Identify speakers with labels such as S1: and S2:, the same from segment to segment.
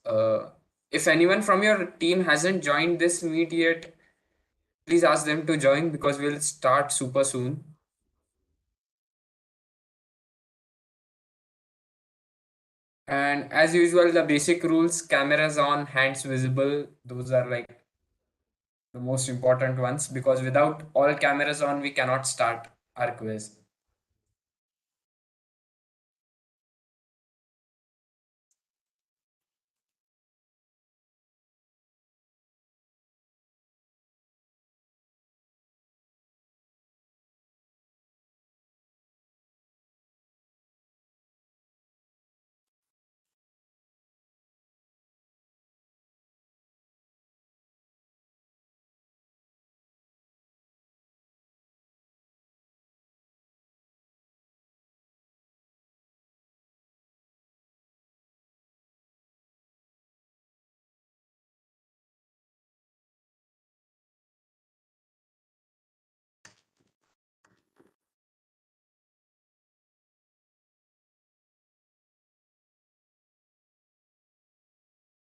S1: If anyone from your team hasn't joined this meet yet, please ask them to join because we'll start super soon. And as usual, the basic rules, cameras on, hands visible, those are like the most important ones because without all cameras on, we cannot start our quiz.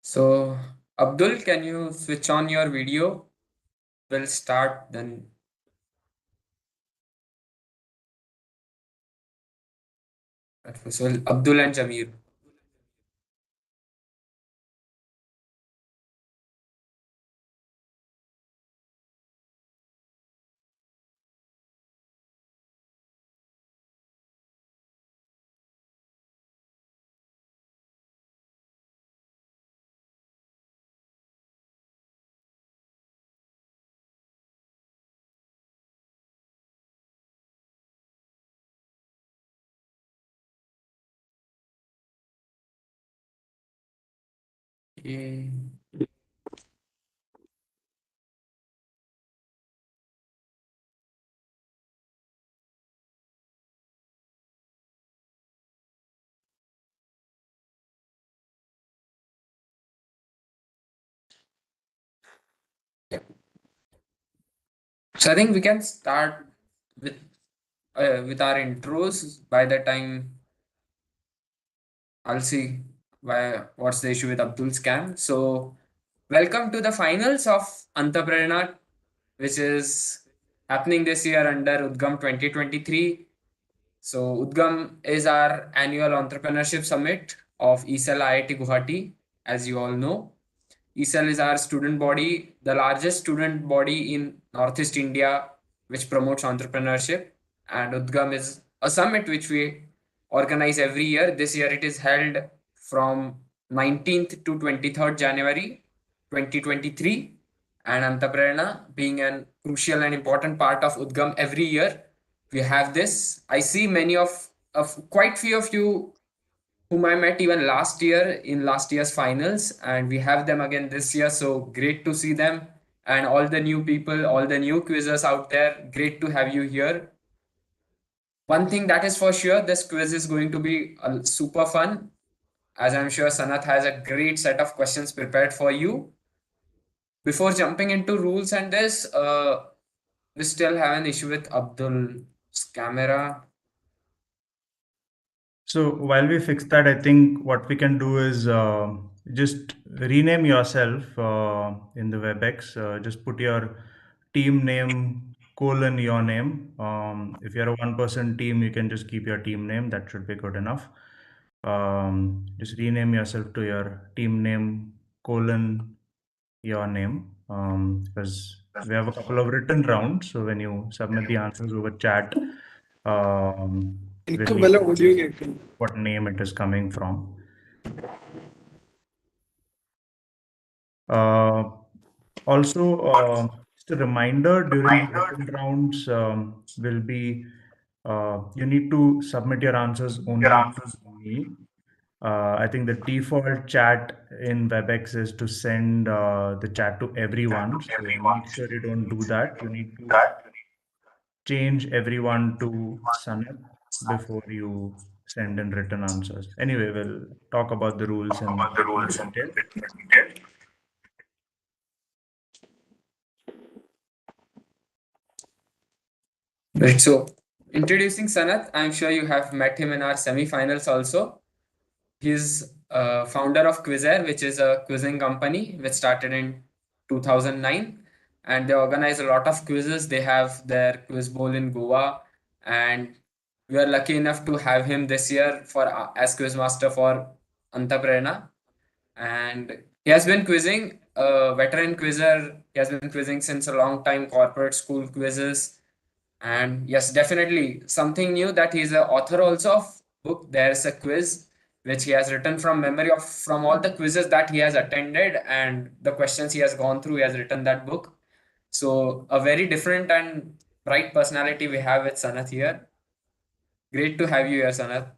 S1: So, Abdul, can you switch on your video? We'll start then. So, Abdul and Jamir. Yeah. So I think we can start with with our intros. By the time I'll see what's the issue with Abdul's cam. So welcome to the finals of Antah Prerna, which is happening this year under UDGAM 2023. So UDGAM is our annual entrepreneurship summit of ESL IIT Guwahati, as you all know. ESL is our student body, the largest student body in Northeast India, which promotes entrepreneurship. And UDGAM is a summit which we organize every year. This year it is held from 19th to 23rd January 2023. And Antah Prerna being an crucial and important part of UDGAM every year, we have this. I see many of quite few of you whom I met even last year in last year's finals, and we have them again this year. So great to see them and all the new people, all the new quizzers out there. Great to have you here. One thing that is for sure, this quiz is going to be super fun, as I'm sure Sanat has a great set of questions prepared for you. Before jumping into rules and this, we still have an issue with Abdul's camera.
S2: So while we fix that, I think what we can do is just rename yourself in the WebEx. Just put your team name colon your name. If you're a one-person team, you can just keep your team name. That should be good enough. Just rename yourself to your team name colon your name because we have a couple of written rounds. So when you submit the answers over chat, we'll need to see what name it is coming from. Uh, Also, just a reminder during the written rounds will be you need to submit your answers only to me. I think the default chat in WebEx is to send the chat to everyone. So make sure you don't do that. You need to change everyone to Sanat before you send in written answers. Anyway, we'll talk about the rules in a bit more detail.
S1: Right. So introducing Sanat, I'm sure you have met him in our semi-finals also. He's founder of Quizzer, which is a quizzing company which started in 2009. And they organize a lot of quizzes. They have their quiz bowl in Goa. And we are lucky enough to have him this year for as quiz master for Antah Prerna. And he has been quizzing, a veteran quizzer. He has been quizzing since a long time, corporate school quizzes. And yes, definitely something new that he's the author also of book. There's a quiz which he has written from memory of from all the quizzes that he has attended and the questions he has gone through. He has written that book. So a very different and bright personality we have with Sanath here. Great to have you here, Sanath.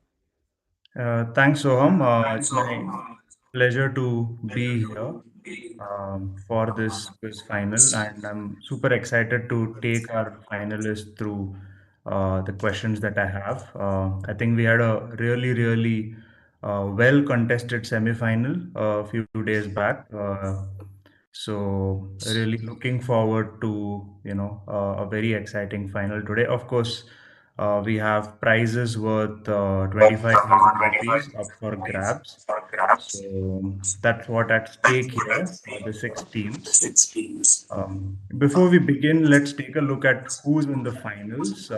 S2: Thanks, Soham. It's my pleasure to be here for this quiz final, and I'm super excited to take our finalists through the questions that I have. I think we had a really well contested semi-final a few days back. So really looking forward to a very exciting final today. Of course, we have prizes worth 25,000 rupees up for grabs. So that's what at stake here for the six teams. Before we begin, let's take a look at who's in the finals.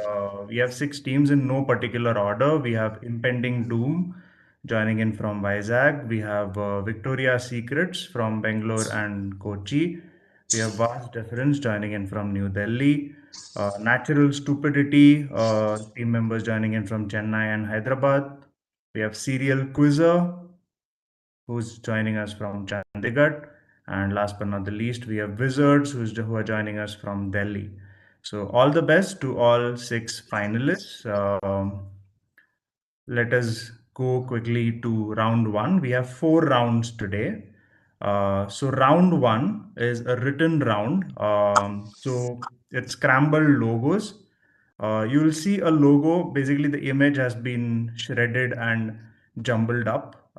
S2: We have six teams in no particular order. We have Impending Doom joining in from Vizag. We have Victoria Secrets from Bangalore and Kochi. We have Vast Deference joining in from New Delhi. Natural Stupidity team members joining in from Chennai and Hyderabad. We have Serial Quizzer who's joining us from Chandigarh. And last but not the least, we have Wizards who are joining us from Delhi. So all the best to all six finalists. Let us go quickly to round one. We have four rounds today. So round one is a written round. So it's scrambled logos. You will see a logo. Basically, the image has been shredded and jumbled up.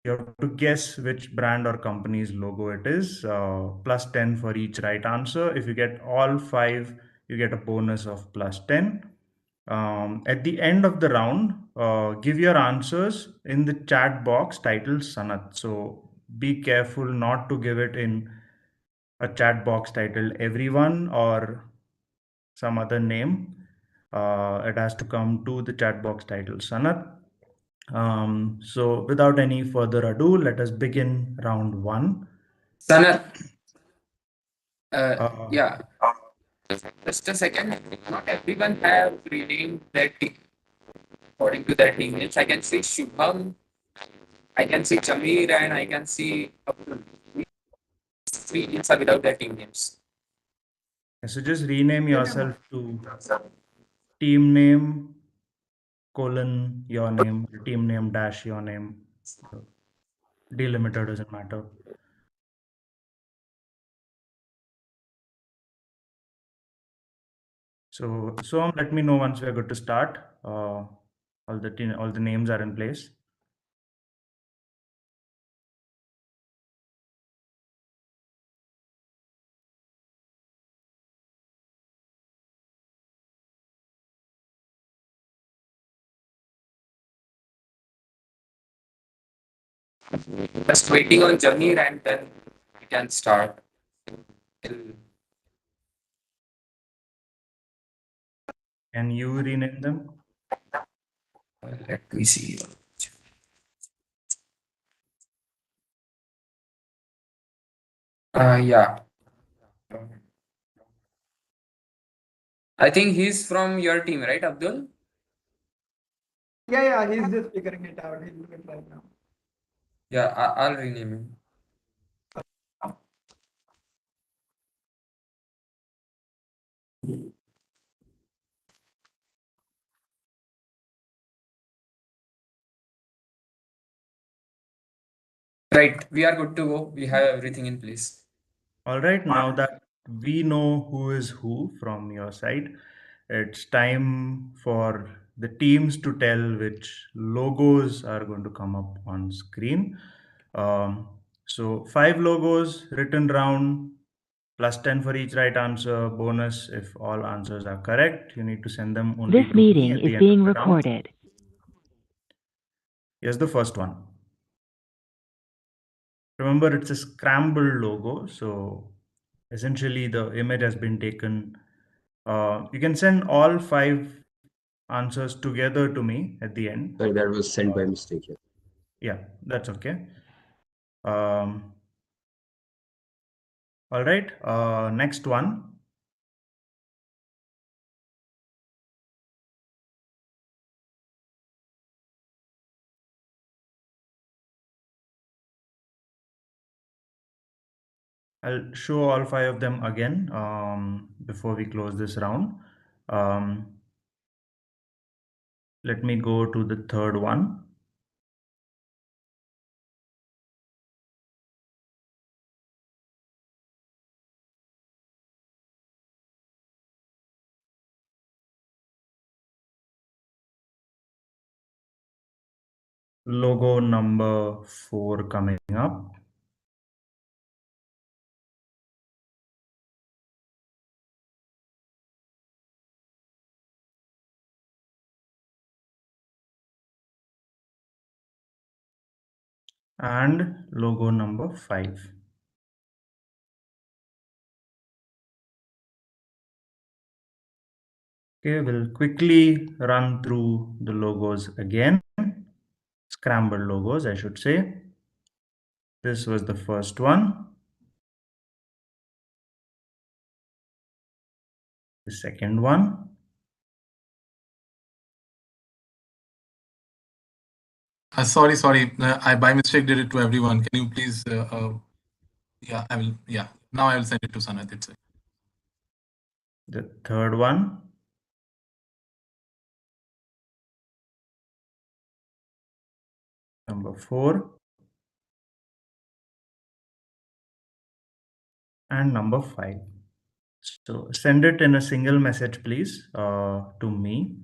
S2: You have to guess which brand or company's logo it is. Plus 10 for each right answer. If you get all five, you get a bonus of plus 10. At the end of the round, give your answers in the chat box titled Sanat. So be careful not to give it in a chat box titled everyone or some other name. It has to come to the chat box titled Sanat. So without any further ado, let us begin round one.
S1: Sanath,
S2: Uh,
S1: yeah, just a second. Not everyone have renamed their team according to their team names. I can see Shubham, I can see Chamir, and I can see Abdul. Three names are without their team names.
S2: so just rename yourself to team name colon your name, team name dash your name. Delimiter doesn't matter. So let me know once we are good to start. All the names are in place.
S1: Just waiting on Jamir and then we can start.
S2: Can you rename them?
S1: Let me see. Yeah. I think he's from your team, right, Abdul?
S3: Yeah, he's just figuring it out. He'll do it right now.
S1: Yeah, I'll rename him. Right, we are good to go. We have everything in place.
S2: All right, now that we know who is who from your side, it's time for the teams to tell which logos are going to come up on screen. So five logos written down, plus 10 for each right answer, bonus if all answers are correct. You need to send them only
S4: This
S2: to me
S4: meeting
S2: at
S4: is
S2: the end
S4: being
S2: of the round.
S4: recorded.
S2: Here's the first one. Remember, it's a scrambled logo. So essentially, the image has been taken. You can send all 5 answers together to me at the end.
S4: Sorry, that was sent by mistake here.
S2: Yeah, that's okay. All right. Next one. I'll show all 5 of them again before we close this round. Let me go to the third one. Logo number 4 coming up. And logo number 5. Okay, we'll quickly run through the logos again. Scrambled logos, I should say. This was the first one. The second one.
S5: Sorry. I by mistake did it to everyone. Can you please? Yeah, I will. Yeah, now I will send it to Sanat itself.
S2: The third one. Number 4. And number 5. So send it in a single message, please, to me.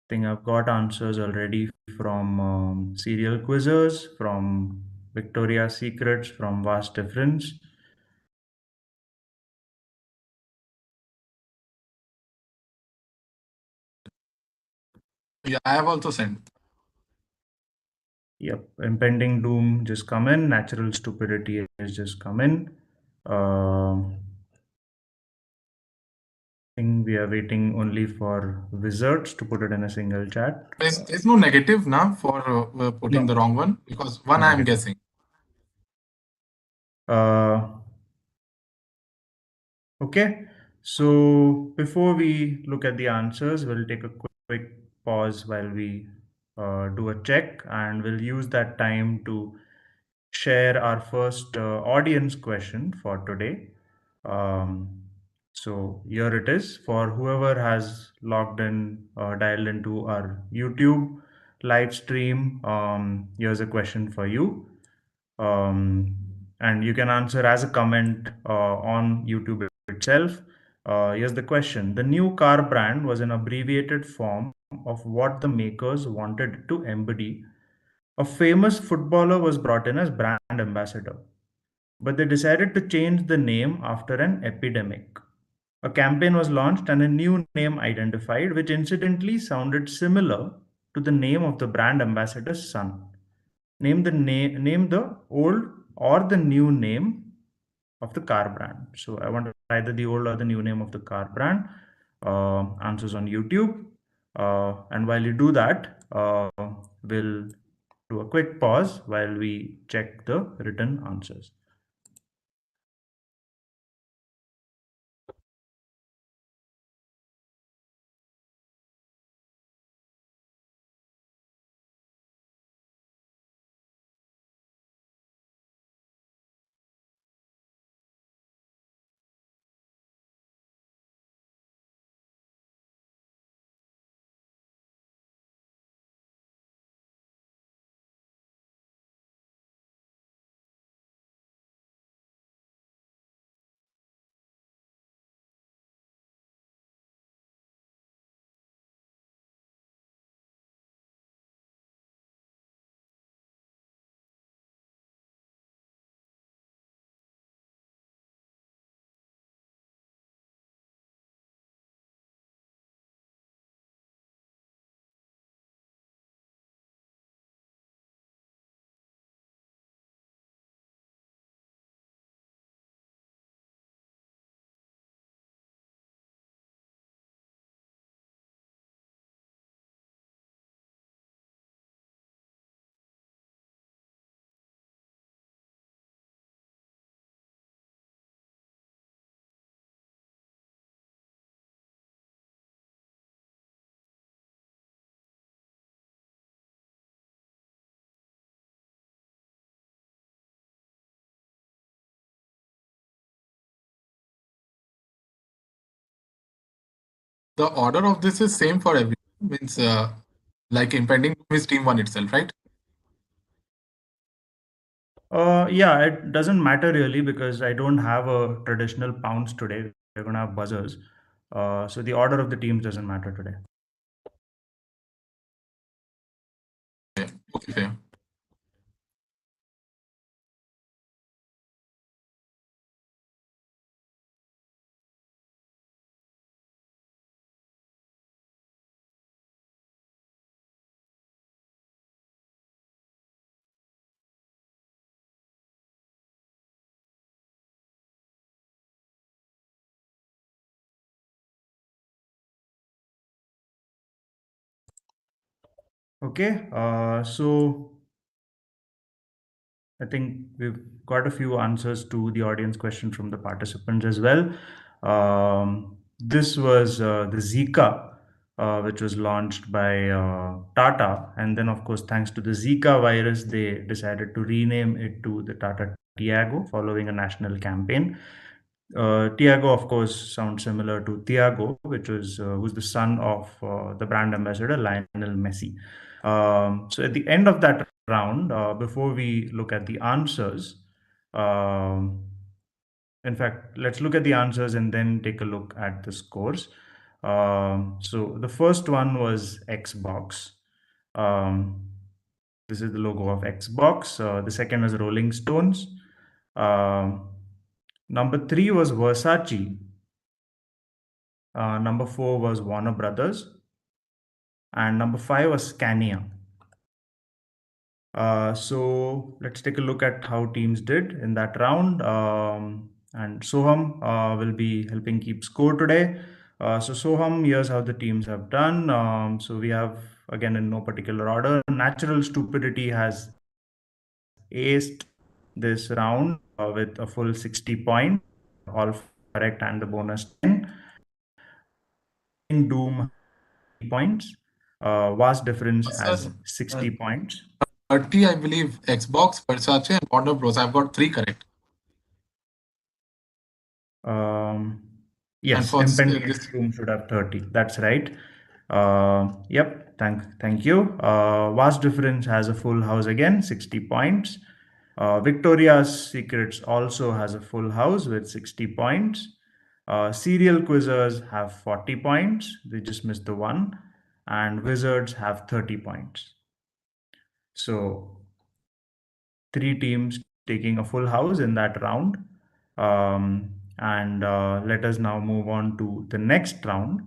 S2: I think I've got answers already from Serial Quizzers, from Victoria's Secrets, from Vast Difference.
S5: Yeah, I have also sent.
S2: Yep, Impending Doom just come in. Natural Stupidity has just come in. I think we are waiting only for Wizards to put it in a single chat.
S5: There's no negative now for putting the wrong one, because one I'm
S2: Negative.
S5: guessing.
S2: Okay, so before we look at the answers, we'll take a quick pause while we do a check, and we'll use that time to share our first audience question for today. So here it is for whoever has logged in, dialed into our YouTube live stream. Here's a question for you. And you can answer as a comment on YouTube itself. Here's the question. The new car brand was an abbreviated form of what the makers wanted to embody. A famous footballer was brought in as brand ambassador, but they decided to change the name after an epidemic. A campaign was launched and a new name identified, which incidentally sounded similar to the name of the brand ambassador's son. Name the old or the new name of the car brand. So I want either the old or the new name of the car brand. Answers on YouTube. And while you do that, we'll do a quick pause while we check the written answers.
S5: The order of this is same for everyone. Means like impending doom is team one itself, right?
S2: Yeah, it doesn't matter really because I don't have a traditional pounds today. We're gonna have buzzers. So the order of the teams doesn't matter today.
S5: Okay, fair.
S2: Okay, so I think we've got a few answers to the audience question from the participants as well. This was the Zika, which was launched by Tata. And then, of course, thanks to the Zika virus, they decided to rename it to the Tata Tiago following a national campaign. Tiago, of course, sounds similar to Thiago, which was who's the son of the brand ambassador Lionel Messi. So at the end of that round, before we look at the answers, um, in fact, let's look at the answers and then take a look at the scores. So the first one was Xbox. Um, this is the logo of Xbox. The second was Rolling Stones. Um, Number three was Versace. Number four was Warner Brothers. And number five was Scania. So let's take a look at how teams did in that round. And Soham will be helping keep score today. So Soham, here's how the teams have done. So we have, again, in no particular order, Natural Stupidity has aced this round with a full 60 points, all correct and the bonus 10. Doom points. Vast difference has 60 points.
S5: 30, I believe, Xbox, Versace, and Warner Bros. I've got 3 correct.
S2: Yes,
S5: for
S2: impending
S5: this
S2: room should have 30. That's right. Yep, thank you. Vast difference has a full house again, 60 points. Victoria's Secrets also has a full house with 60 points. Serial Quizzers have 40 points. They just missed the one. And Wizards have 30 points. So 3 teams taking a full house in that round. And let us now move on to the next round.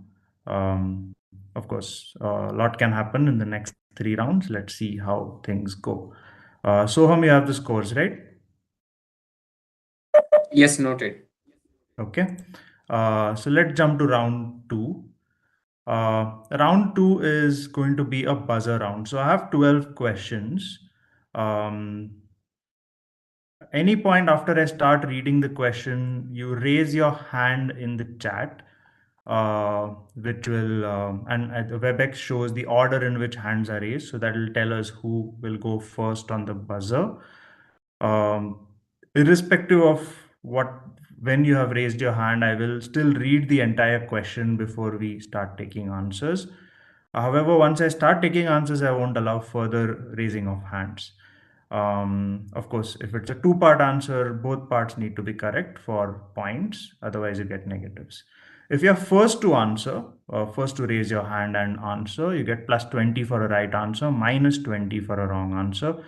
S2: Of course, a lot can happen in the next 3 rounds. Let's see how things go. Soham, you have the scores, right?
S1: Yes, noted.
S2: Okay. So let's jump to round 2. Round 2 is going to be a buzzer round. So I have 12 questions. Any point after I start reading the question, you raise your hand in the chat, which will, and the WebEx shows the order in which hands are raised. So that will tell us who will go first on the buzzer. Um, Irrespective of when you have raised your hand, I will still read the entire question before we start taking answers. However, once I start taking answers, I won't allow further raising of hands. Of course, if it's a two-part answer, both parts need to be correct for points, otherwise you get negatives. If you're first to answer, first to raise your hand and answer, you get plus 20 for a right answer, minus 20 for a wrong answer.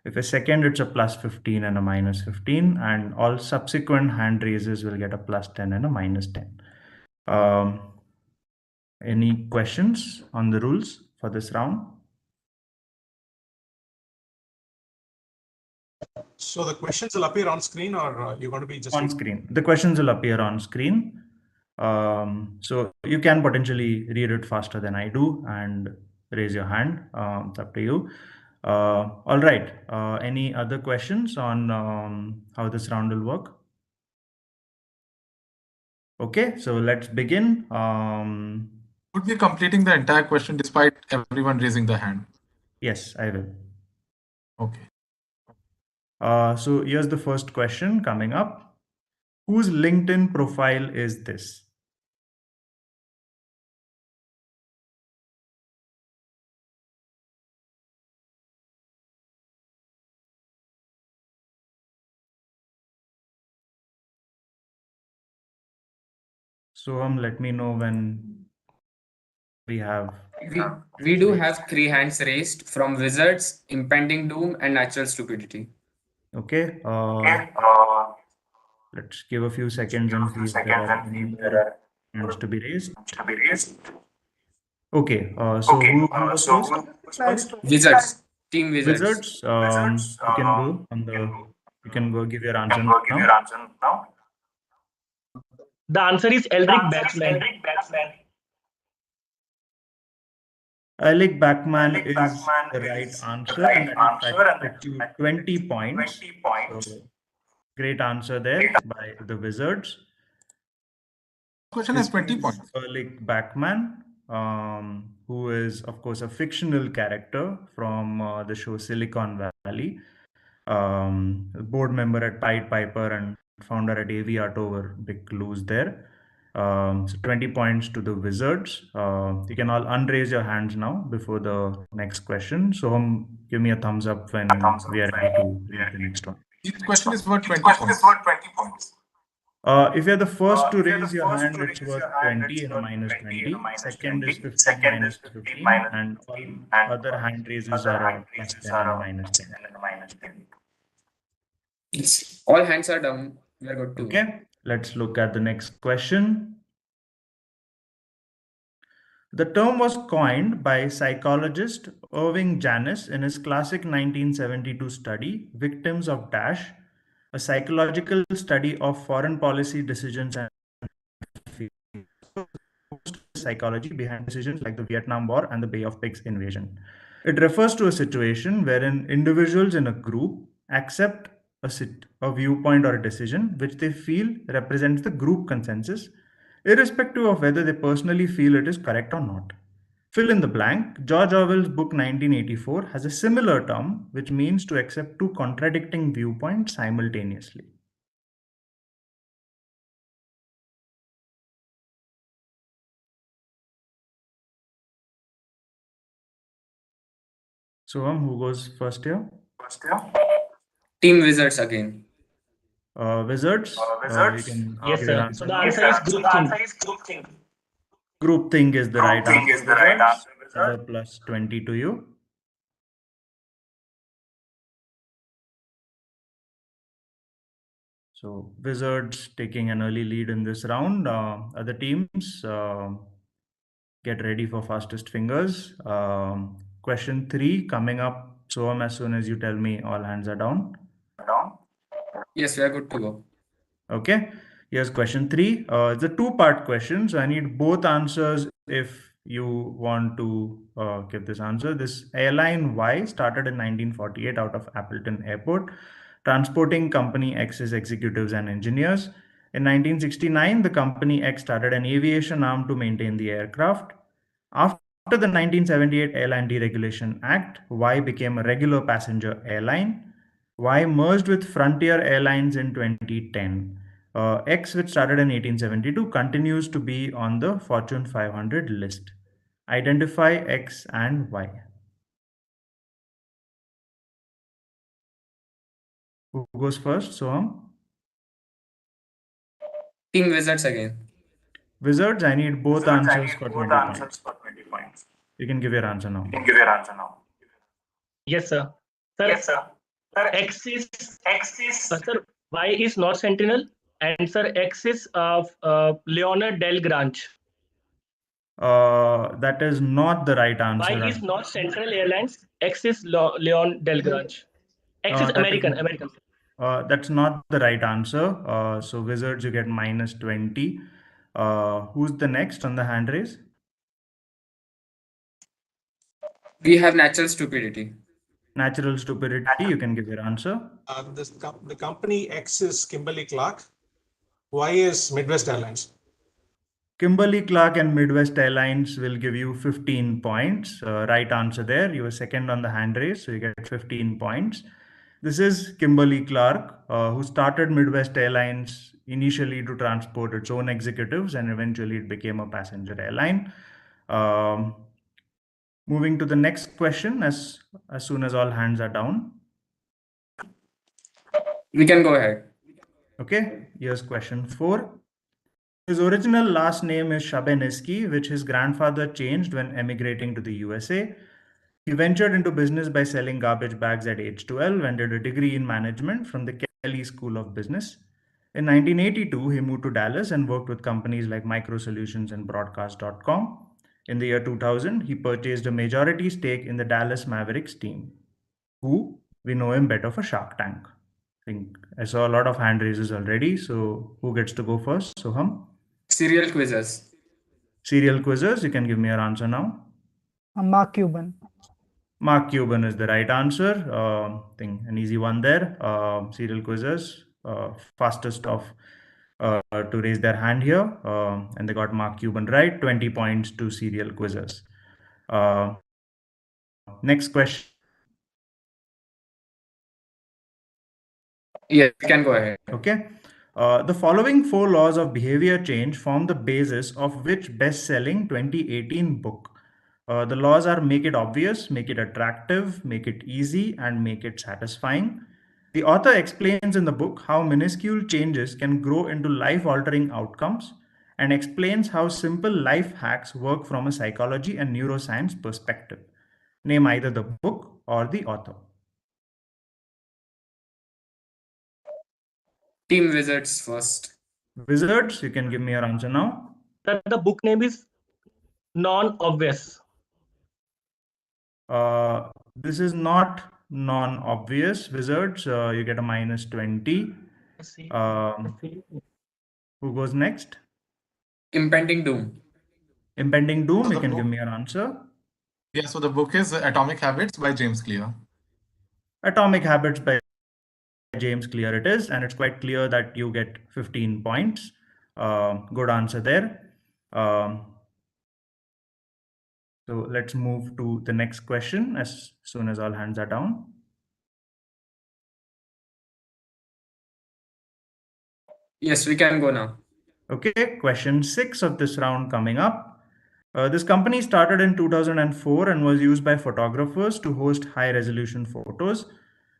S2: If a second, it's a plus 15 and a minus 15, and all subsequent hand raises will get a plus 10 and a minus 10. Any questions on the rules for this round?
S6: So the questions will appear on screen, or you're going to be just
S2: on screen? The questions will appear on screen. So you can potentially read it faster than I do and raise your hand. It's up to you. All right. Any other questions on how this round will work? Okay, so let's begin.
S5: would be completing the entire question despite everyone raising the hand.
S2: Yes, I will.
S5: Okay.
S2: So here's the first question coming up. Whose LinkedIn profile is this? So let me know when we have.
S1: We do have 3 hands raised from wizards, impending doom, and natural stupidity.
S2: Okay. Let's give a few seconds and see if there are any more hands to be raised. Okay. So who goes first?
S1: Wizards, team wizards.
S2: Wizards. You can go on the. You can go give your answer now.
S7: The answer is Elric Batchman.
S2: Alec Bachman is the right answer, and that fetched you 20 points. So great answer there by the Wizards.
S5: Question has 20 points.
S2: Alec Bachman, who is, of course, a fictional character from the show Silicon Valley, a board member at Pied Piper and founder at Aviato were big clues there. So 20 points to the Wizards. You can all unraise your hands now before the next question. So give me a thumbs up when we are ready to read the next one.
S5: Each question is worth 20 points.
S2: If you're the first to raise your hand, it's worth 20 and a minus 20. Second is 15 minus 15, and all other hand raises are a plus 10 and a minus 10.
S1: Yes. All hands are down. We are good to go.
S2: Okay, let's look at the next question. The term was coined by psychologist Irving Janis in his classic 1972 study, Victims of Dash, a psychological study of foreign policy decisions and psychology behind decisions like the Vietnam War and the Bay of Pigs invasion. It refers to a situation wherein individuals in a group accept a viewpoint or a decision which they feel represents the group consensus, irrespective of whether they personally feel it is correct or not. Fill in the blank. George Orwell's book 1984 has a similar term, which means to accept two contradicting viewpoints simultaneously. So, who goes first here?
S1: Team wizards again.
S2: Wizards? You can
S7: Yes,
S2: give your
S7: sir.
S2: answer.
S7: So the answer is groupthink.
S2: Groupthink is the right answer. Another plus 20 to you. So Wizards taking an early lead in this round. Other teams, get ready for fastest fingers. Question 3 coming up. So as soon as you tell me, all hands are down.
S1: Yes, we are good to go.
S2: Okay, here's question 3. It's a two-part question, so I need both answers if you want to give this answer. This airline Y started in 1948 out of Appleton Airport, transporting Company X's executives and engineers. In 1969, the Company X started an aviation arm to maintain the aircraft. After the 1978 Airline Deregulation Act, Y became a regular passenger airline. Y merged with Frontier Airlines in 2010. X, which started in 1872, continues to be on the Fortune 500 list. Identify X and Y. Who goes first? Soham?
S1: Team wizards again.
S2: Wizards, I need both answers for 20 points. You can give your answer now.
S7: Yes, sir. Sir, X is sir, Y is not Sentinel, and sir, X is Leonard Del Grange.
S2: That is not the right answer.
S7: Y is not Central Airlines. X is Leon Del Grange. X is American.
S2: That's not the right answer. So Wizards, you get minus 20. Who's the next on the hand raise?
S1: We have natural stupidity.
S2: Natural stupidity, you can give your answer.
S6: The company X is Kimberly Clark. Y is Midwest Airlines.
S2: Kimberly Clark and Midwest Airlines will give you 15 points. Right answer there. You were second on the hand raise, so you get 15 points. This is Kimberly Clark, who started Midwest Airlines initially to transport its own executives, and eventually it became a passenger airline. Moving to the next question, as soon as all hands are down.
S1: We can go ahead.
S2: Okay, here's question 4. His original last name is Shabeneski, which his grandfather changed when emigrating to the USA. He ventured into business by selling garbage bags at age 12 and did a degree in management from the Kelley School of Business. In 1982, he moved to Dallas and worked with companies like Micro Solutions and Broadcast.com. In the year 2000, he purchased a majority stake in the Dallas Mavericks team, who we know him better for Shark Tank. I think I saw a lot of hand raises already. So who gets to go first? Soham?
S1: Serial quizzes.
S2: Serial quizzers, you can give me your answer now.
S3: Mark Cuban.
S2: Mark Cuban is the right answer. I think an easy one there. Serial quizzers, fastest of to raise their hand here. And they got Mark Cuban right. 20 points to serial quizzers. Next question.
S1: Yes, you can go ahead.
S2: Okay. The following 4 laws of behavior change form the basis of which best-selling 2018 book? The laws are make it obvious, make it attractive, make it easy, and make it satisfying. The author explains in the book how minuscule changes can grow into life-altering outcomes and explains how simple life hacks work from a psychology and neuroscience perspective. Name either the book or the author.
S1: Team Wizards first.
S2: Wizards, you can give me your answer now.
S7: Sir, the book name is non-obvious.
S2: This is not non-obvious. Wizards, you get a minus 20. Who goes next?
S1: Impending Doom.
S2: Impending Doom,
S5: So
S2: you
S5: the
S2: can
S5: book-
S2: give me your answer.
S5: Yeah, so the book is Atomic Habits by James Clear.
S2: Atomic Habits by James Clear it is, and it's quite clear that you get 15 points. Good answer there. So let's move to the next question as soon as all hands are down.
S1: Yes, we can go now.
S2: Okay, question 6 of this round coming up. This company started in 2004 and was used by photographers to host high resolution photos.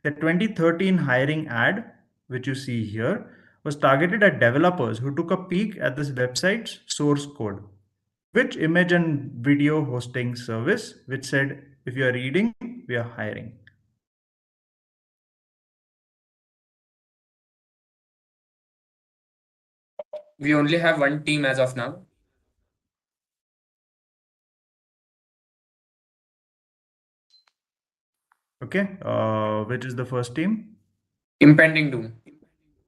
S2: The 2013 hiring ad, which you see here, was targeted at developers who took a peek at this website's source code. Which image and video hosting service which said, if you are reading, we are hiring?
S1: We only have one team as of now.
S2: Okay, which is the first team?
S1: Impending Doom.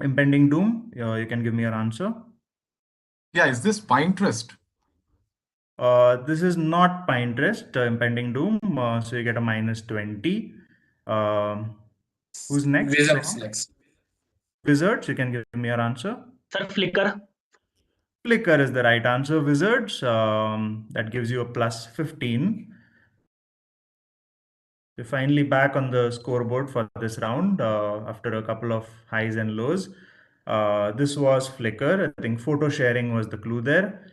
S2: Impending Doom, you can give me your answer.
S5: Yeah, is this Pinterest?
S2: This is not Pinterest, Impending Doom, so you get a minus 20. Who's next?
S1: Wizards
S2: Soham?
S1: next.
S2: Wizards, you can give me your answer.
S7: Sir, Flickr.
S2: Flickr is the right answer. Wizards, that gives you a plus 15. We're finally back on the scoreboard for this round after a couple of highs and lows. This was Flickr. I think photo sharing was the clue there.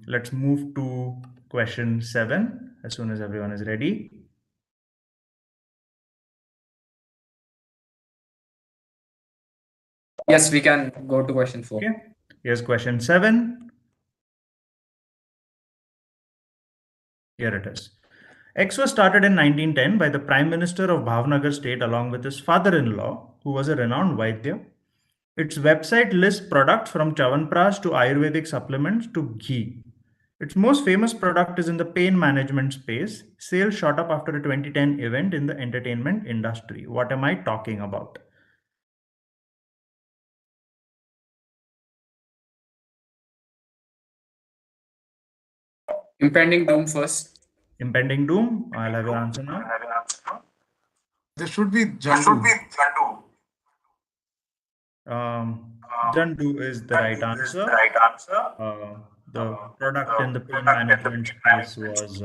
S2: Let's move to question 7 as soon as everyone is ready.
S1: Yes, we can go to question 4.
S2: Okay, here's question 7. Here it is. X was started in 1910 by the Prime Minister of Bhavnagar state along with his father-in-law, who was a renowned Vaidya. Its website lists products from Chawanprash to Ayurvedic supplements to ghee. Its most famous product is in the pain management space. Sales shot up after a 2010 event in the entertainment industry. What am I talking about?
S1: Impending Doom first.
S2: Impending Doom. I'll have your answer now.
S5: This should be Jandu.
S2: Jandu is the right answer. The product in the pain management space was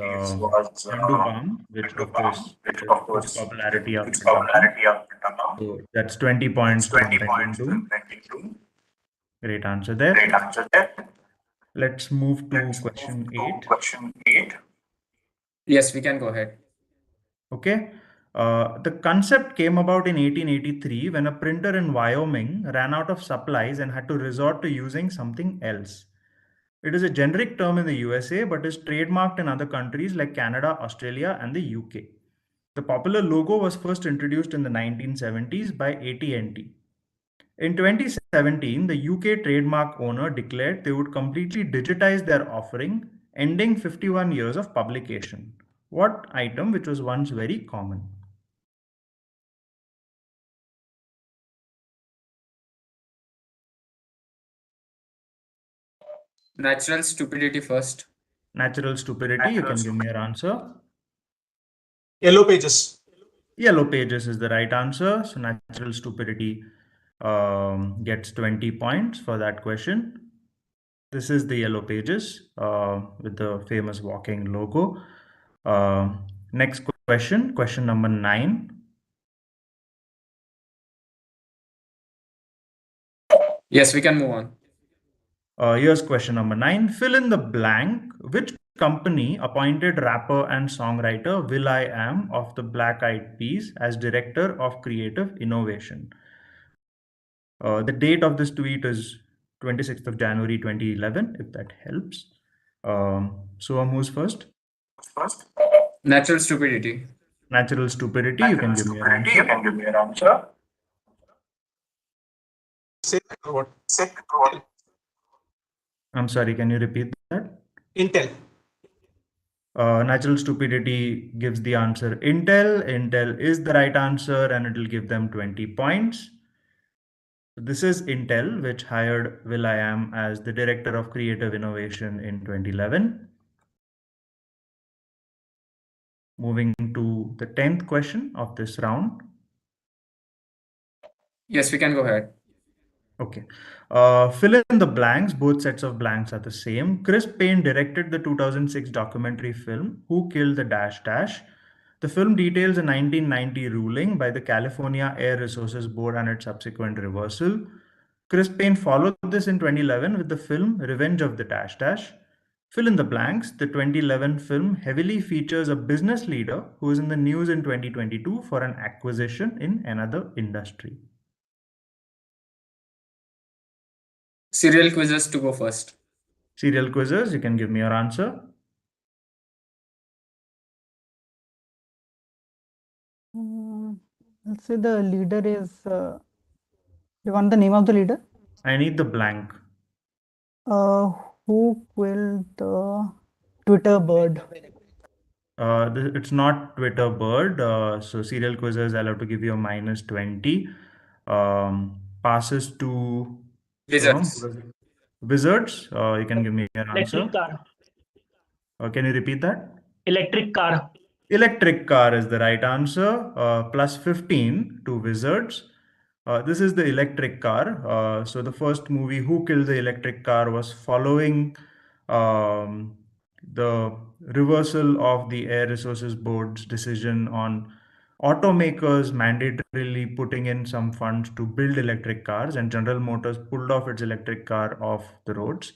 S2: Jandu Balm, which of course took popularity after now. So that's 20 points to Impending Doom. Great answer there. Let's move to question 8.
S1: Yes, we can go ahead.
S2: Okay. The concept came about in 1883 when a printer in Wyoming ran out of supplies and had to resort to using something else. It is a generic term in the USA but is trademarked in other countries like Canada, Australia, and the UK. The popular logo was first introduced in the 1970s by AT&T. In 2017, the UK trademark owner declared they would completely digitize their offering, ending 51 years of publication. What item which was once very common?
S1: Natural stupidity first.
S2: Natural stupidity, you can give me your answer.
S6: Yellow pages.
S2: Yellow pages is the right answer. So natural stupidity gets 20 points for that question. This is the yellow pages with the famous walking logo. Next question, question number 9.
S1: Yes, we can move on.
S2: Here's question number 9. Fill in the blank. Which company appointed rapper and songwriter will.i.am of the Black Eyed Peas as Director of Creative Innovation? The date of this tweet is 26th of January 2011, if that helps. Soham, who's first?
S1: Natural stupidity.
S2: Natural stupidity, you can give me your answer.
S6: Say what?
S2: I'm sorry, can you repeat that?
S6: Intel.
S2: Natural stupidity gives the answer Intel. Intel is the right answer and it will give them 20 points. This is Intel, which hired will.i.am as the Director of Creative Innovation in 2011. Moving to the 10th question of this round.
S1: Yes, we can go ahead.
S2: Okay. Fill in the blanks. Both sets of blanks are the same. Chris Payne directed the 2006 documentary film Who Killed the Dash Dash. The film details a 1990 ruling by the California Air Resources Board and its subsequent reversal. Chris Payne followed this in 2011 with the film Revenge of the Dash Dash. Fill in the blanks. The 2011 film heavily features a business leader who is in the news in 2022 for an acquisition in another industry.
S1: Serial quizzes to go first.
S2: Serial quizzes, you can give me your answer.
S3: Let's say the leader is. You want the name of the leader?
S2: I need the blank.
S3: Who killed the Twitter bird?
S2: It's not Twitter bird. So serial quizzes, I'll have to give you a minus 20. Passes to
S1: Wizards.
S2: Wizards. You can give me your answer.
S7: Electric car.
S2: Can you repeat that?
S7: Electric car.
S2: Electric car is the right answer. Plus 15 to Wizards. This is the electric car. So the first movie, Who Killed the Electric Car, was following the reversal of the Air Resources Board's decision on automakers mandatorily putting in some funds to build electric cars, and General Motors pulled off its electric car off the roads.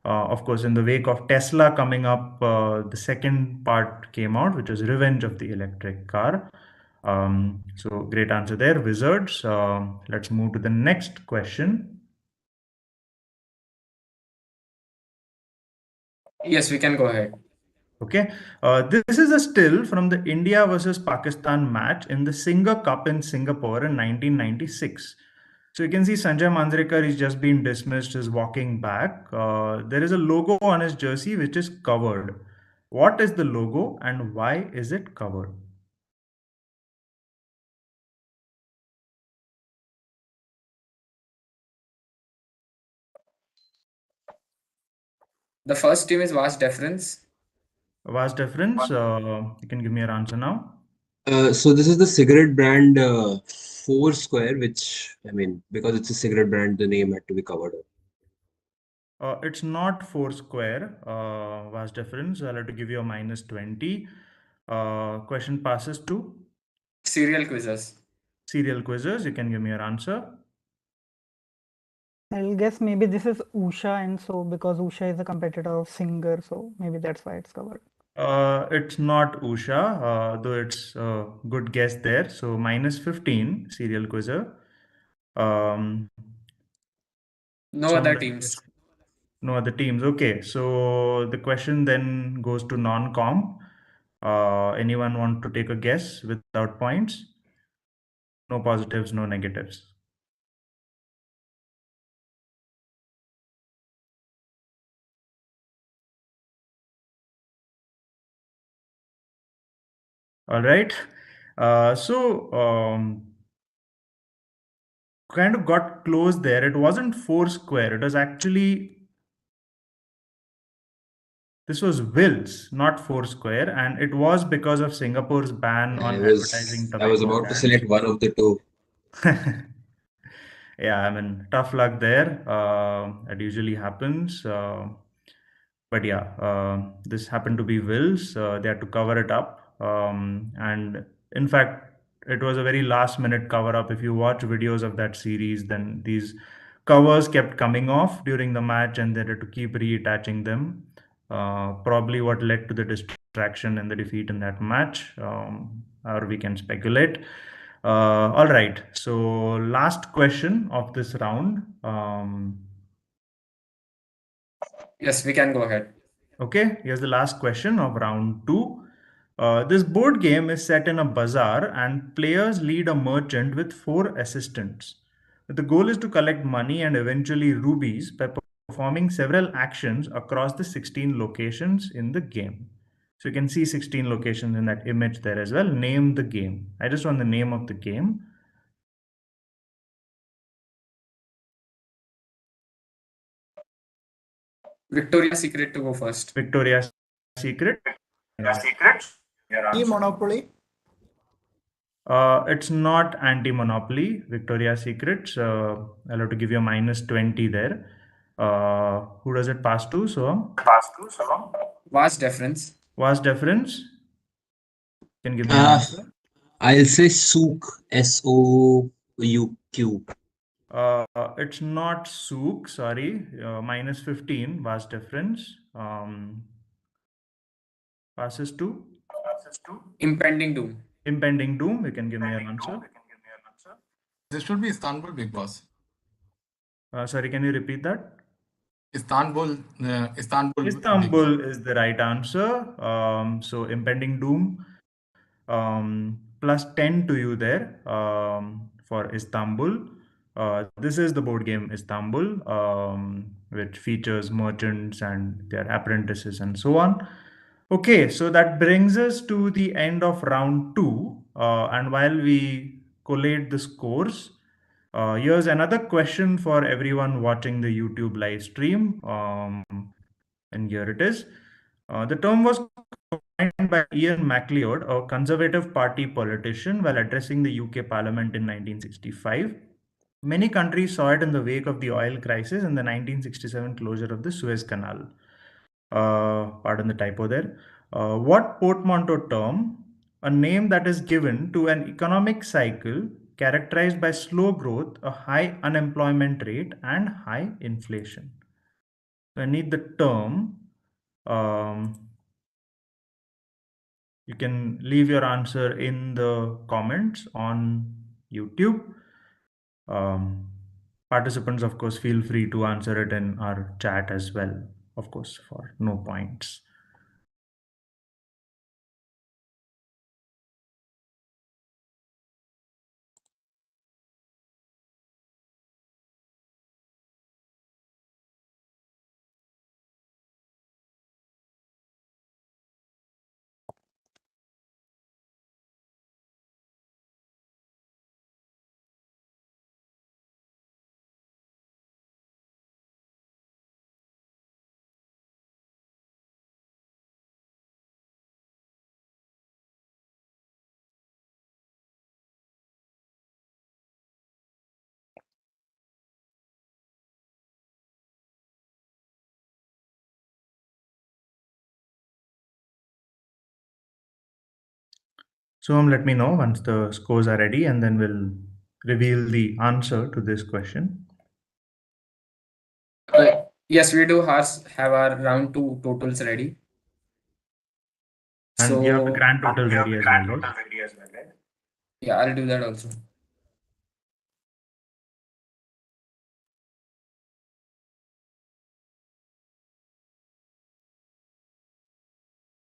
S2: Of course, in the wake of Tesla coming up, the second part came out, which is Revenge of the Electric Car. So great answer there, Wizards. Let's move to the next question.
S1: Yes, we can go ahead.
S2: Okay, this is a still from the India versus Pakistan match in the Singer Cup in Singapore in 1996. So you can see Sanjay Manjrekar is just been dismissed, is walking back. There is a logo on his jersey which is covered. What is the logo and why is it covered?
S1: The first team is vast deference.
S2: Vast difference. You can give me your answer now.
S4: So this is the cigarette brand Foursquare, which I mean, because it's a cigarette brand, the name had to be covered up.
S2: It's not Foursquare. Vast difference. I'll have to give you a minus 20. Question passes to
S1: Serial quizzes.
S2: serial quizzes. You can give me your answer.
S3: I'll guess maybe this is Usha, and so because Usha is a competitor of Singer, so maybe that's why it's covered.
S2: It's not Usha, though it's a good guess there. So -15, serial quizzer.
S1: No
S2: So
S1: other
S2: let me
S1: teams.
S2: just- No other teams. Okay, so the question then goes to non-com. Anyone want to take a guess without points? No positives, no negatives. All right. Kind of got close there. It wasn't Foursquare. It was actually, this was Wills, not Foursquare, and it was because of Singapore's ban on advertising
S4: I was
S2: tobacco
S4: about to
S2: brands.
S4: select one of the two.
S2: Yeah, I mean, tough luck there. It usually happens. But yeah, this happened to be Will's. They had to cover it up. And in fact, it was a very last minute cover up. If you watch videos of that series, then these covers kept coming off during the match and they had to keep reattaching them. Probably what led to the distraction and the defeat in that match, or we can speculate. All right. So, last question of this round.
S1: Yes, we can go ahead.
S2: Okay, here's the last question of round two. This board game is set in a bazaar and players lead a merchant with 4 assistants. The goal is to collect money and eventually rubies by performing several actions across the 16 locations in the game. So you can see 16 locations in that image there as well. Name the game. I just want the name of the game.
S1: Victoria's Secret to go first.
S2: Victoria's Secret.
S3: E-Monopoly.
S2: It's not anti-monopoly, Victoria's Secrets. I'll have to give you a -20 there. Who does it pass to? So,
S1: Vast difference.
S2: vast deference. Can give me an
S4: Uh,
S2: answer.
S4: I'll say Souk, SOUQ.
S2: It's not Souk, sorry. -15, vast difference. Passes to
S1: Impending doom.
S2: impending doom. You can give me an answer.
S5: This should be Istanbul, Big Boss.
S2: Sorry, can you repeat that?
S5: Istanbul, Istanbul. Big Boss.
S2: Istanbul is the right answer. So impending doom. Plus 10 to you there for Istanbul. This is the board game Istanbul, which features merchants and their apprentices and so on. Okay, so that brings us to the end of round two. And while we collate the scores, here's another question for everyone watching the YouTube live stream. And here it is. The term was coined by Ian MacLeod, a Conservative Party politician, while addressing the UK Parliament in 1965. Many countries saw it in the wake of the oil crisis and the 1967 closure of the Suez Canal. Pardon the typo there. What portmanteau term, a name that is given to an economic cycle characterized by slow growth, a high unemployment rate, and high inflation? So I need the term. You can leave your answer in the comments on YouTube. Participants, of course, feel free to answer it in our chat as well, of course, for no points. So let me know once the scores are ready and then we'll reveal the answer to this question.
S1: Yes, we do have our round two totals ready.
S2: And you have the
S1: So
S2: grand total ready as well, right?
S1: yeah, I'll do that also.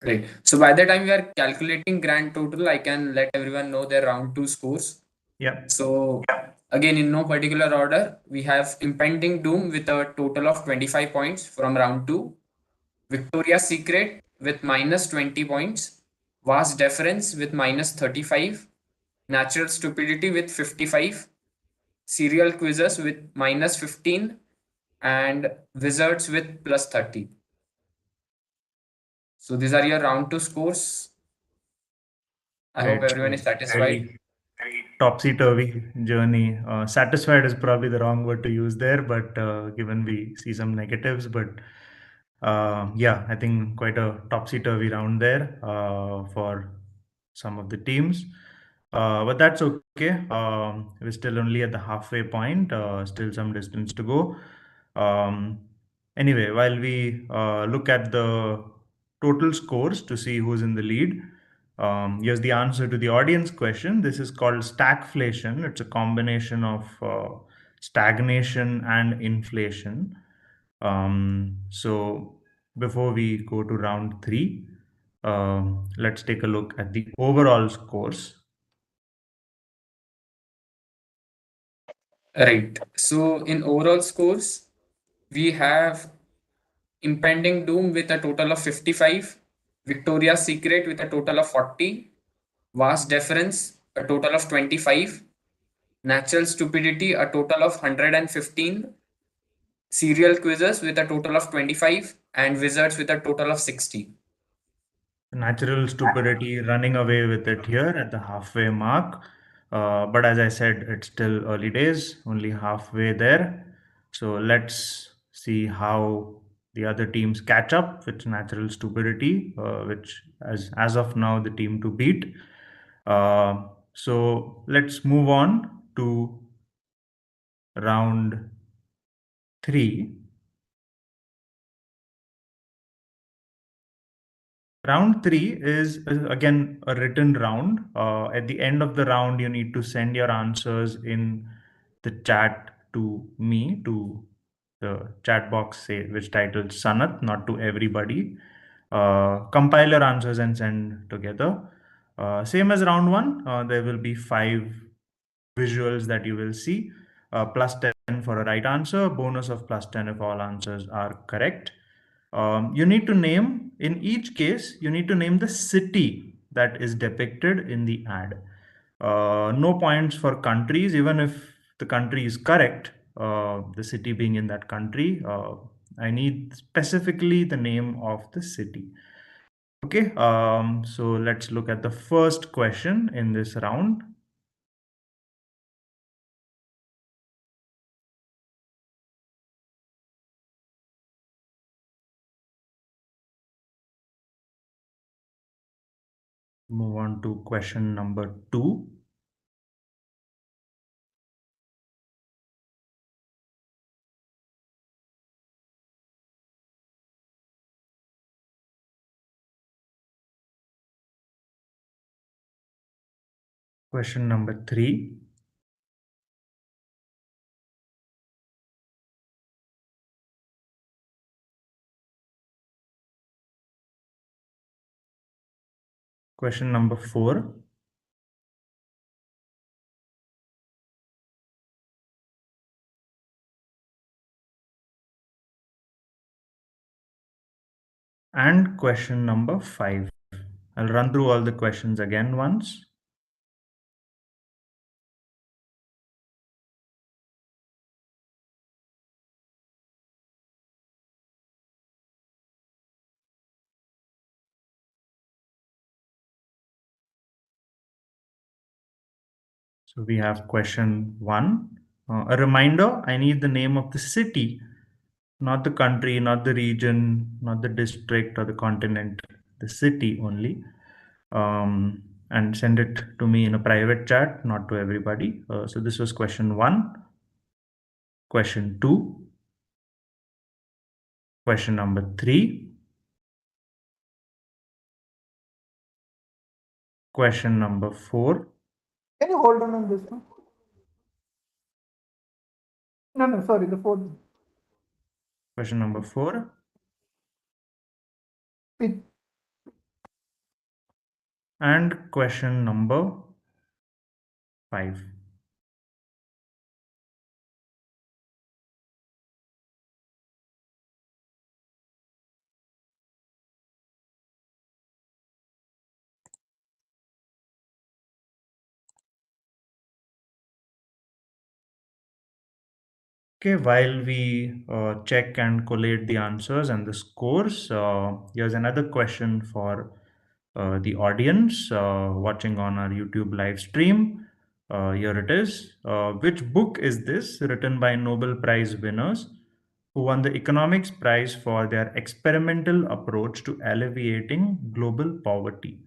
S1: Great. So by the time we are calculating grand total, I can let everyone know their round two scores.
S2: Yeah.
S1: So again, in no particular order, we have Impending Doom with a total of 25 points from round two, Victoria's Secret with minus 20 points, Vast Deference with minus 35, Natural Stupidity with 55, Serial Quizzes with minus 15, and Wizards with plus 30. So these are your round two scores. I hope
S2: Right.
S1: everyone is satisfied.
S2: Very topsy-turvy journey. Satisfied is probably the wrong word to use there, but given we see some negatives, but yeah, I think quite a topsy-turvy round there for some of the teams. But that's okay. We're still only at the halfway point, still some distance to go. Anyway, while we look at the total scores to see who's in the lead, here's the answer to the audience question. This is called stagflation. It's a combination of stagnation and inflation. So before we go to round three, let's take a look at the overall scores.
S1: Right. So in overall scores, we have Impending Doom with a total of 55, Victoria's Secret with a total of 40, Vast Deference a total of 25, Natural Stupidity a total of 115, Serial Quizzes with a total of 25, and Wizards with a total of 60.
S2: Natural stupidity running away with it here at the halfway mark. But as I said, it's still early days, only halfway there. So let's see how the other teams catch up with natural stupidity, which as of now the team to beat. So let's move on to round three. Round three is again a written round. At the end of the round, you need to send your answers in the chat to me, to the chat box, say which titled Sanat, not to everybody. Compile your answers and send together. Same as round one, there will be 5 visuals that you will see. Plus 10 for a right answer, bonus of plus 10 if all answers are correct. You need to name, in each case, you need to name the city that is depicted in the ad. No points for countries, even if the country is correct, the city being in that country. I need specifically the name of the city. Okay, so let's look at the first question in this round. Move on to question number 2. Question number 3. Question number 4. And question number 5. I'll run through all the questions again once. So we have question 1. A reminder, I need the name of the city, not the country, not the region, not the district or the continent, the city only. And send it to me in a private chat, not to everybody. So this was question 1. Question 2. Question number 3. question number 4.
S3: Can you hold on this one? No, sorry, the fourth.
S2: Question number 4.
S3: It,
S2: And question number 5. Okay, while we check and collate the answers and the scores, here's another question for the audience watching on our YouTube live stream. Here it is. Which book is this written by Nobel Prize winners who won the Economics Prize for their experimental approach to alleviating global poverty?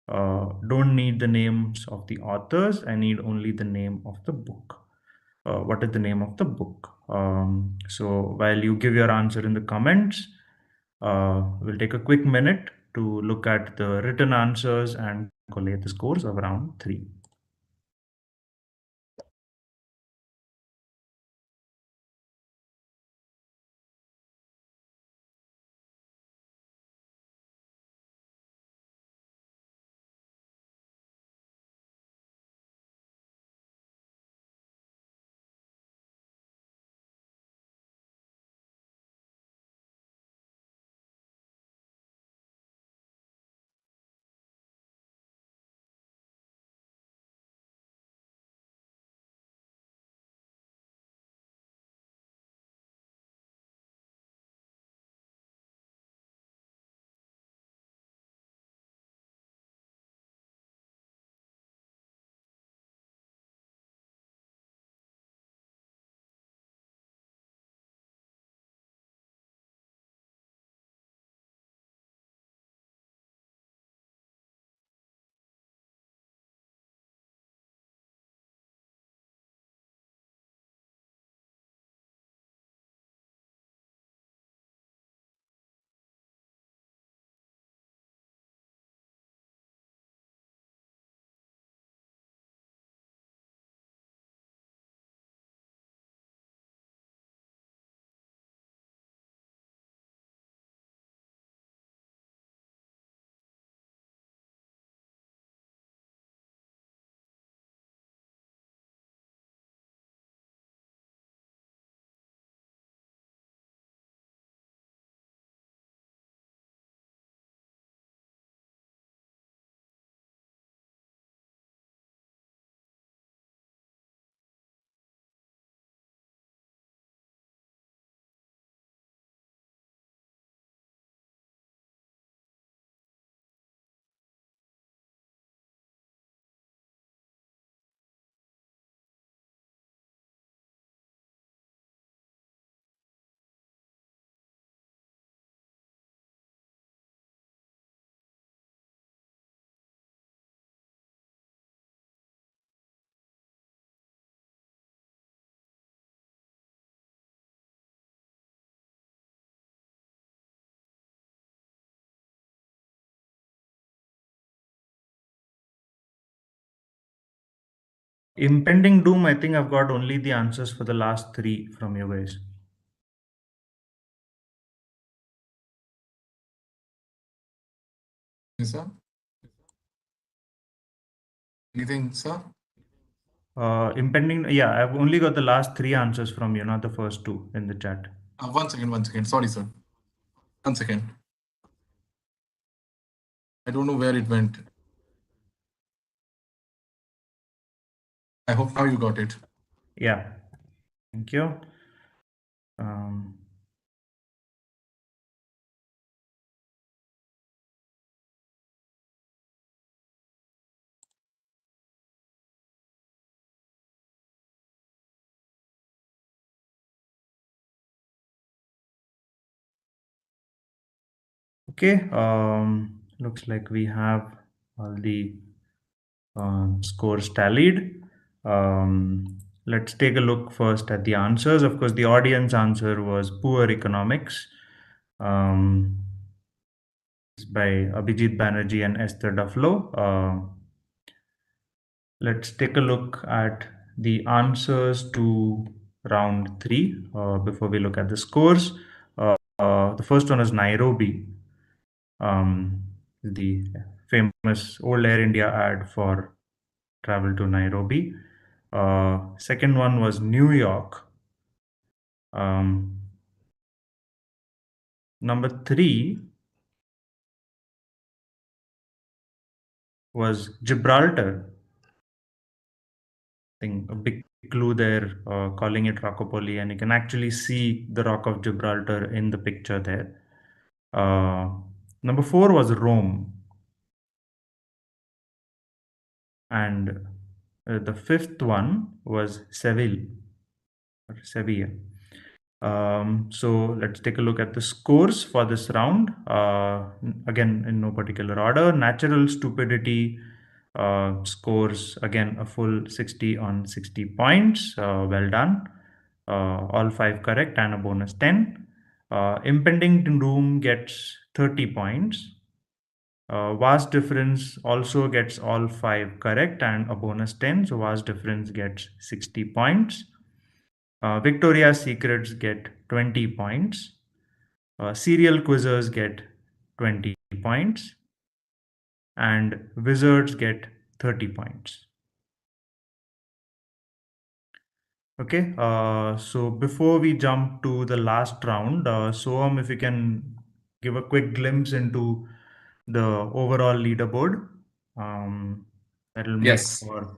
S2: Don't need the names of the authors. I need only the name of the book. What is the name of the book? So while you give your answer in the comments, we'll take a quick minute to look at the written answers and collate the scores of round 3. Impending doom, I think I've got only the answers for the last 3 from you guys.
S5: Yes, sir. Anything, sir?
S2: Impending, yeah, I've only got the last 3 answers from you, not the first 2 in the chat.
S5: One second. Sorry, sir. 1 second. I don't know where it went. I hope now you got it.
S2: Yeah, thank you. Okay, looks like we have all the scores tallied. Let's take a look first at the answers. Of course, the audience answer was poor economics. By Abhijit Banerjee and Esther Duflo. Let's take a look at the answers to round 3 before we look at the scores. The first one is Nairobi, the famous old Air India ad for travel to Nairobi. Second one was New York. Number 3 was Gibraltar. I think a big clue there, calling it Rockapoli, and you can actually see the Rock of Gibraltar in the picture there. Number 4 was Rome. And the fifth one was Seville. Sevilla. So let's take a look at the scores for this round. Again, in no particular order. Natural stupidity scores again a full 60 on 60 points. Well done. All 5 correct and a bonus 10. Impending doom gets 30 points. Vast difference also gets all 5 correct and a bonus 10. So vast difference gets 60 points. Victoria's Secrets get 20 points. Serial quizzers get 20 points. And wizards get 30 points. Okay, so before we jump to the last round, Soam, if you can give a quick glimpse into the overall leaderboard, that'll make
S1: Yes.
S2: for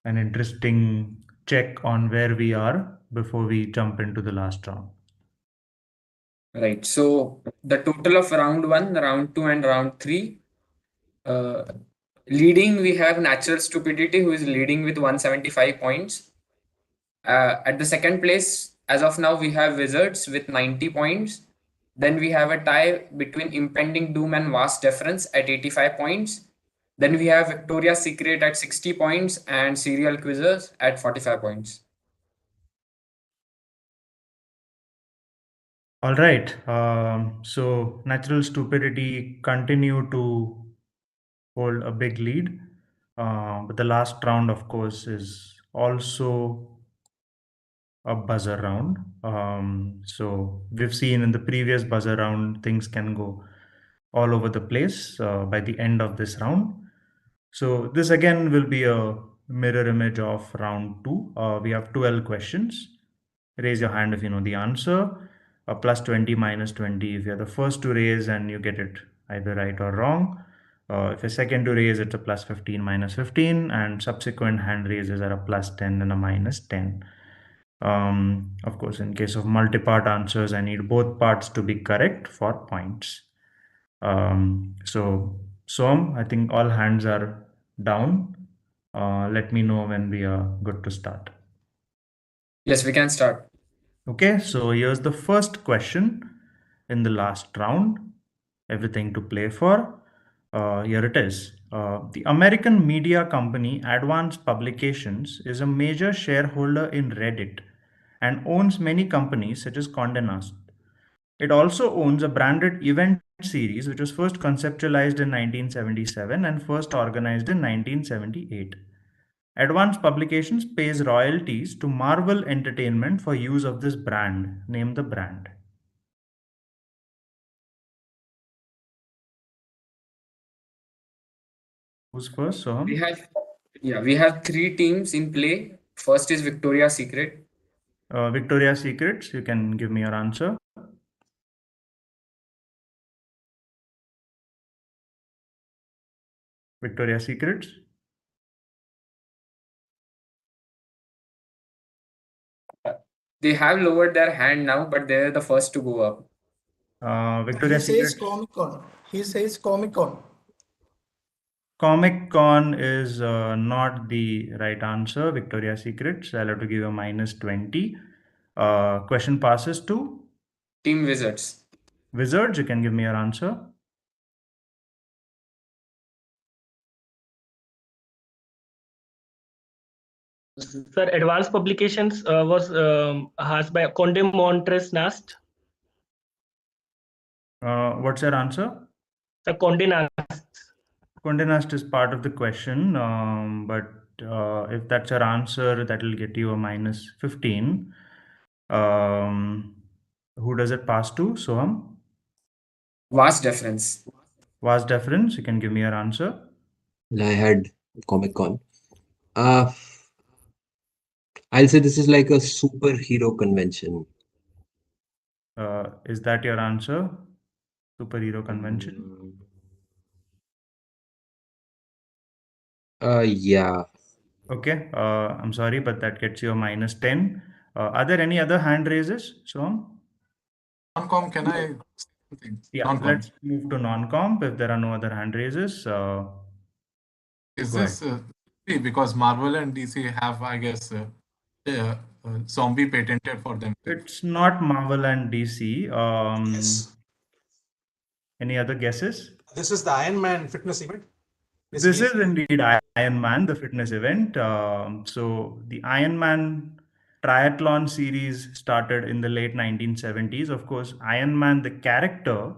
S2: an interesting check on where we are before we jump into the last round.
S1: Right. So the total of round 1, round 2, and round 3. Leading, we have Natural Stupidity, who is leading with 175 points. At the second place, as of now, we have Wizards with 90 points. Then we have a tie between Impending Doom and Vast Deference at 85 points. Then we have Victoria's Secret at 60 points and Serial Quizzers at 45 points.
S2: All right. So Natural Stupidity continue to hold a big lead. But the last round, of course, is also a buzzer round. So we've seen in the previous buzzer round, things can go all over the place by the end of this round. So this again will be a mirror image of round 2. We have 12 questions. Raise your hand if you know the answer. Plus 20, minus 20 if you're the first to raise and you get it either right or wrong. If you're second to raise, it's a plus 15, minus 15, and subsequent hand raises are a plus 10 and a minus 10. Of course, in case of multi-part answers, I need both parts to be correct for points. So Som, I think all hands are down. Let me know when we are good to start.
S1: Yes, we can start.
S2: Okay, so here's the first question in the last round. Everything to play for. Here it is. The American media company Advance Publications is a major shareholder in Reddit and owns many companies such as Condé Nast. It also owns a branded event series which was first conceptualized in 1977 and first organized in 1978. Advance Publications pays royalties to Marvel Entertainment for use of this brand. Name the brand. Who's first, Soham?
S1: We have 3 teams in play. First is Victoria's Secret.
S2: Victoria's Secrets, you can give me your answer. Victoria's Secrets.
S1: They have lowered their hand now, but they're the first to go up.
S2: Victoria's Secrets.
S3: Comic-Con. He says Comic-Con.
S2: Comic-Con is not the right answer. Victoria's Secrets. I'll have to give you a minus 20. Question passes to
S1: Team Wizards.
S2: Wizards. You can give me your answer.
S7: Sir, Advanced Publications was has by Condé Nast.
S2: What's your answer?
S7: Sir, Condé Nast.
S2: Nast is part of the question, but if that's your answer, that will get you a minus 15. Who does it pass to? Soham?
S1: Vast difference.
S2: Vast deference. You can give me your answer.
S4: I had Comic Con. I'll say this is like a superhero convention.
S2: Is that your answer? Superhero convention?
S4: Yeah.
S2: Okay. I'm sorry, but that gets you a minus 10. Are there any other hand raises, Soham?
S5: Non-com, can I say something?
S2: Yeah,
S5: Non-com.
S2: let's move to non-comp if there are no other hand raises.
S5: Is
S2: Go
S5: this because Marvel and DC have, I guess, zombie patented for them?
S2: It's not Marvel and DC.
S6: Yes.
S2: Any other guesses?
S6: This is the Iron Man fitness event.
S2: This is indeed Iron Man, the fitness event. So the Iron Man triathlon series started in the late 1970s. Of course, Iron Man, the character,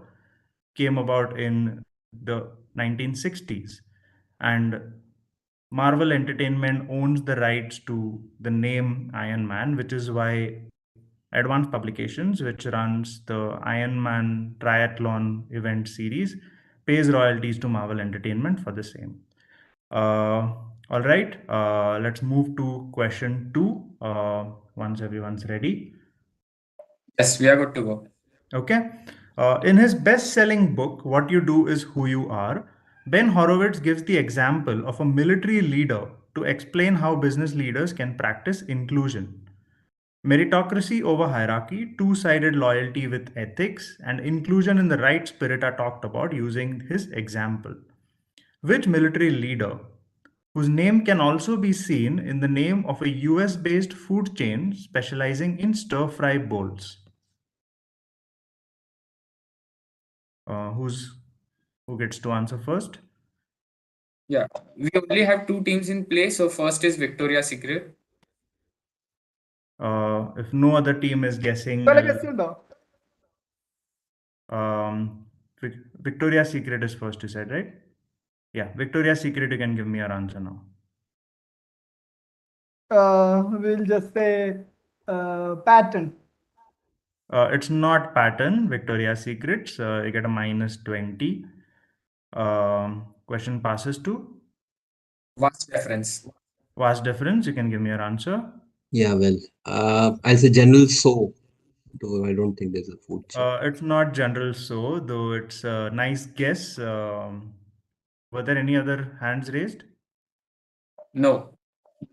S2: came about in the 1960s. And Marvel Entertainment owns the rights to the name Iron Man, which is why Advanced Publications, which runs the Iron Man triathlon event series, pays royalties to Marvel Entertainment for the same. All right, let's move to question 2 once everyone's ready.
S1: Yes, we are good to go.
S2: Okay. In his best selling book, What You Do Is Who You Are, Ben Horowitz gives the example of a military leader to explain how business leaders can practice inclusion. Meritocracy over hierarchy, two-sided loyalty with ethics, and inclusion in the right spirit are talked about using his example. Which military leader, whose name can also be seen in the name of a US-based food chain specializing in stir-fry bowls? Who gets to answer first?
S1: Yeah, we only have two teams in play. So first is Victoria's Secret.
S2: If no other team is guessing, Victoria's Secret is first, you said, right? Yeah, Victoria's Secret, you can give me your answer now.
S3: We'll just say pattern.
S2: It's not pattern, Victoria's Secrets. You get a minus 20. Question passes to
S1: Vast difference.
S2: vast difference. You can give me your answer.
S4: Yeah, well, I'll say General So, though I don't think there's a food chain.
S2: It's not General So, though it's a nice guess. Were there any other hands raised?
S1: No.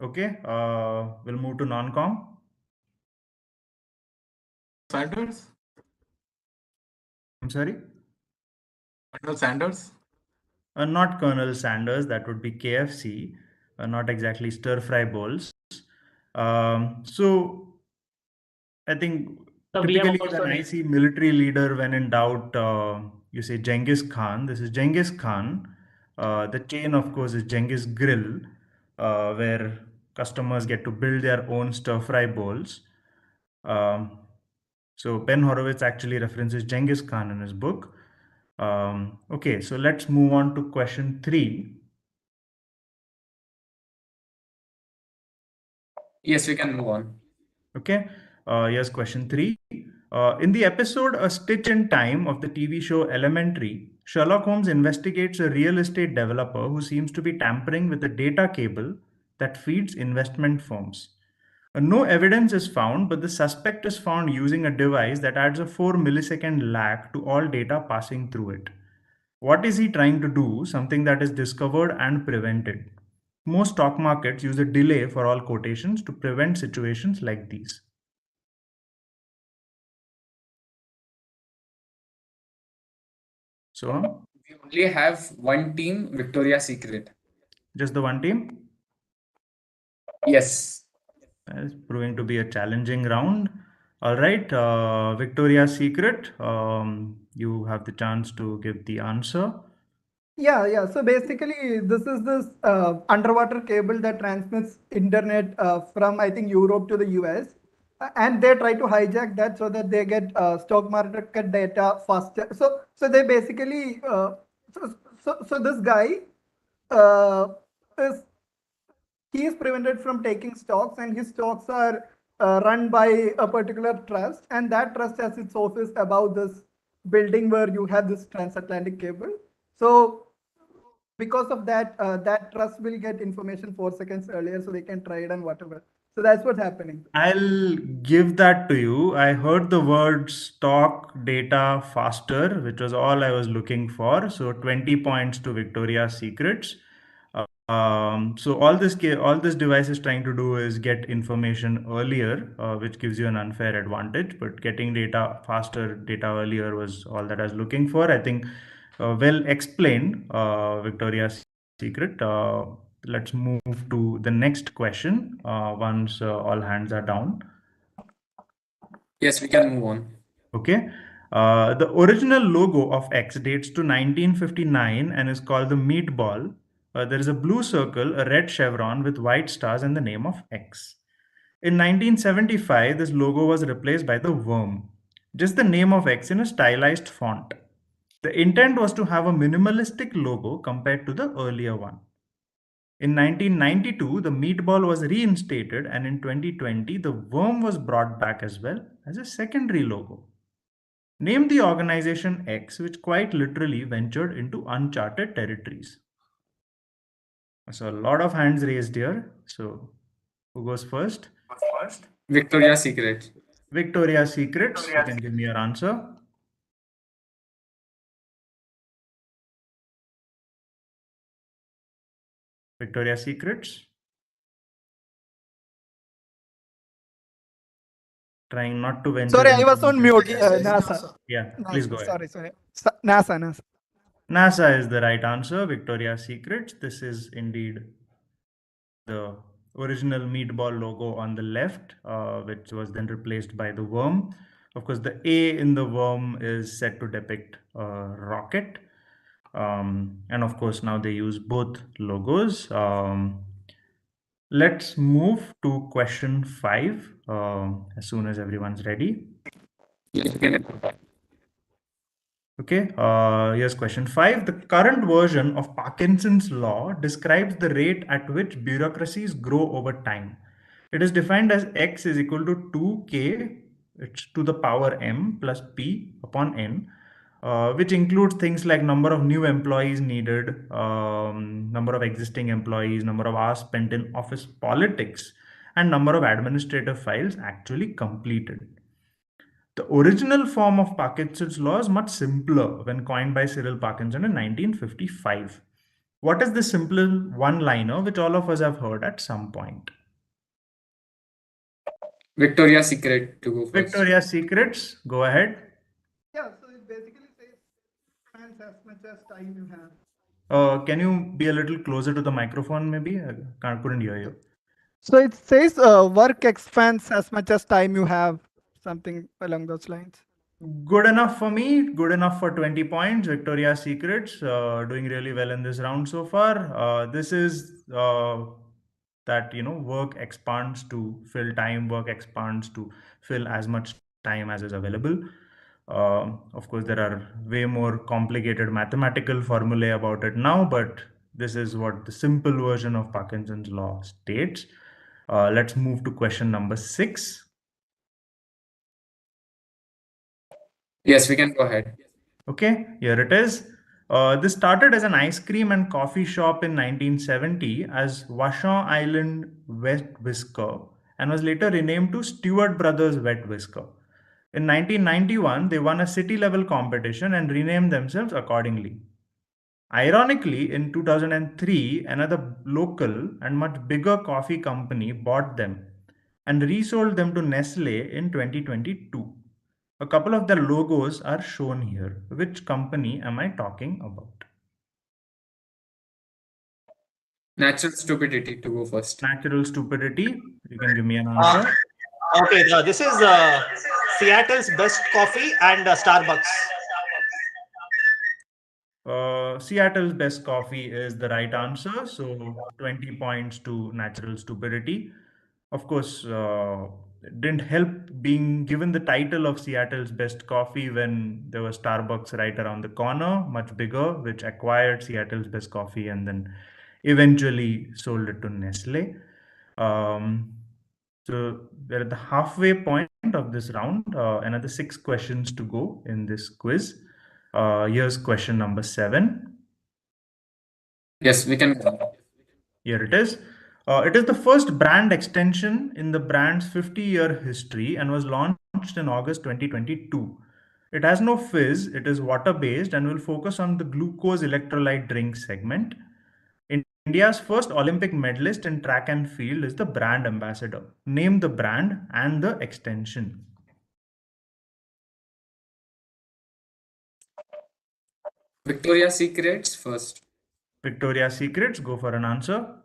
S2: Okay, we'll move to non-com.
S5: Sanders?
S2: I'm sorry?
S5: Colonel Sanders?
S2: Not Colonel Sanders, that would be KFC, not exactly stir-fry bowls. So I think
S7: So we have
S2: typically
S7: also
S2: when I see military leader, when in doubt, you say Genghis Khan. This is Genghis Khan. The chain, of course, is Genghis Grill, where customers get to build their own stir-fry bowls. So Ben Horowitz actually references Genghis Khan in his book. Okay, so let's move on to question 3.
S1: Yes, we can move on.
S2: Okay, here's question 3. In the episode A Stitch in Time of the TV show Elementary, Sherlock Holmes investigates a real estate developer who seems to be tampering with a data cable that feeds investment firms. No evidence is found, but the suspect is found using a device that adds a 4 millisecond lag to all data passing through it. What is he trying to do? Something that is discovered and prevented. Most stock markets use a delay for all quotations to prevent situations like these. So,
S1: We only have one team, Victoria's Secret.
S2: just the one team?
S1: Yes.
S2: It's proving to be a challenging round. All right, Victoria's Secret, you have the chance to give the answer.
S3: Yeah. So basically, this underwater cable that transmits internet from I think Europe to the US, and they try to hijack that so that they get stock market data faster. So they basically so this guy is he is prevented from taking stocks, and his stocks are run by a particular trust, and that trust has its office above this building where you have this transatlantic cable. So because of that, that trust will get information 4 seconds earlier, so they can trade and whatever. So that's what's happening.
S2: I'll give that to you. I heard the word stock data faster, which was all I was looking for. So 20 points to Victoria's Secrets. So all this device is trying to do is get information earlier, which gives you an unfair advantage. But getting data faster, data earlier was all that I was looking for. I think well explained, Victoria's Secret. Let's move to the next question once all hands are down.
S1: Yes, we can move on.
S2: Okay. The original logo of X dates to 1959 and is called the meatball. There is a blue circle, a red chevron with white stars, and the name of X. In 1975, this logo was replaced by the worm, just the name of X in a stylized font. The intent was to have a minimalistic logo compared to the earlier one. In 1992, the meatball was reinstated, and in 2020, the worm was brought back as well as a secondary logo. Name the organization X, which quite literally ventured into uncharted territories. So, a lot of hands raised here. So, who goes first?
S1: Victoria's Secret.
S2: Victoria's Secrets. You can give me your answer. Victoria's Secrets. Trying not to venture.
S3: Sorry, I
S2: into
S3: was on mute. NASA.
S2: Yeah, please go ahead.
S3: Sorry. NASA.
S2: NASA is the right answer. Victoria's Secrets. This is indeed the original meatball logo on the left, which was then replaced by the worm. Of course, the A in the worm is set to depict a rocket. And of course, now they use both logos. Let's move to question 5 as soon as everyone's ready.
S1: Yes, we can.
S2: Okay, here's question 5. The current version of Parkinson's law describes the rate at which bureaucracies grow over time. It is defined as x is equal to 2k, it's to the power m plus p upon n, which includes things like number of new employees needed, number of existing employees, number of hours spent in office politics, and number of administrative files actually completed. The original form of Parkinson's law is much simpler when coined by Cyril Parkinson in 1955. What is the simple one-liner which all of us have heard at some point?
S1: Victoria's Secret to go first.
S2: Victoria's Secrets, go ahead.
S3: Yeah, so it basically says finance as much as time you have.
S2: Can you be a little closer to the microphone maybe? Couldn't hear you.
S3: So it says work expands as much as time you have, something along those lines.
S2: Good enough for me, good enough for 20 points. Victoria's Secrets doing really well in this round so far. This is that, work expands to fill time, work expands to fill as much time as is available. Of course, there are way more complicated mathematical formulae about it now, but this is what the simple version of Parkinson's law states. Let's move to question number 6.
S1: Yes, we can go ahead.
S2: Okay, here it is. This started as an ice cream and coffee shop in 1970 as Vashon Island Wet Whisker and was later renamed to Stewart Brothers Wet Whisker. In 1991, they won a city level competition and renamed themselves accordingly. Ironically, in 2003, another local and much bigger coffee company bought them and resold them to Nestle in 2022. A couple of their logos are shown here. Which company am I talking about?
S1: Natural Stupidity to go first.
S2: Natural Stupidity. You can give me an answer.
S6: Okay, this is Seattle's Best Coffee and Starbucks.
S2: Seattle's Best Coffee is the right answer. So 20 points to Natural Stupidity. Of course, it didn't help being given the title of Seattle's Best Coffee when there was Starbucks right around the corner, much bigger, which acquired Seattle's Best Coffee and then eventually sold it to Nestle. So we're at the halfway point of this round. Another 6 questions to go in this quiz. Here's question number 7.
S1: Yes, we can go.
S2: Here it is. It is the first brand extension in the brand's 50-year history and was launched in August 2022. It has no fizz, it is water-based and will focus on the glucose electrolyte drink segment. India's first Olympic medalist in track and field is the brand ambassador. Name the brand and the extension.
S1: Victoria's Secrets first.
S2: Victoria's Secrets, go for an answer.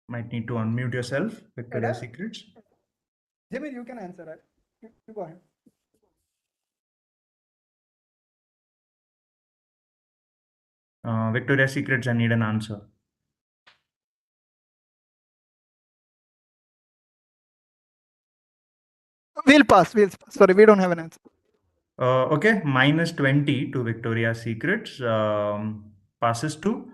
S2: Might need to unmute yourself. Victoria's Secrets.
S3: Jimmy, you can answer it. You go ahead.
S2: Victoria's Secrets, I need an answer.
S3: We'll pass. Sorry, we don't have an answer.
S2: Okay, minus 20 to Victoria's Secrets. Passes to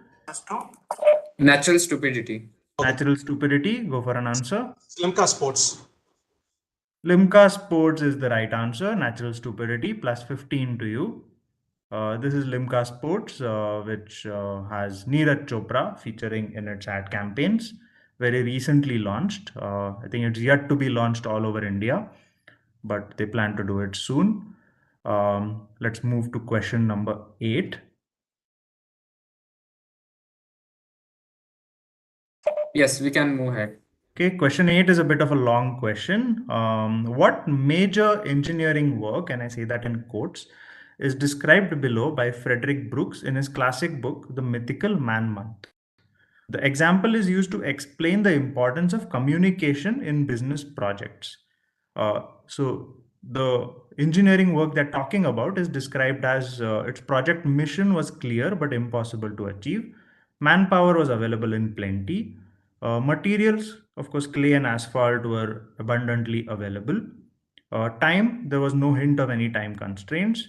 S1: Natural Stupidity.
S2: Natural Stupidity. Go for an answer.
S6: Limca Sports.
S2: Limca Sports is the right answer. Natural Stupidity plus 15 to you. This is Limca Sports, which has Neeraj Chopra featuring in its ad campaigns. Very recently launched. I think it's yet to be launched all over India, but they plan to do it soon. Let's move to question number 8.
S1: Yes, we can move ahead.
S2: Okay, question 8 is a bit of a long question. What major engineering work, and I say that in quotes, is described below by Frederick Brooks in his classic book, The Mythical Man Month? The example is used to explain the importance of communication in business projects. So the engineering work they're talking about is described as its project mission was clear but impossible to achieve. Manpower was available in plenty. Materials, of course, clay and asphalt were abundantly available. Time, there was no hint of any time constraints.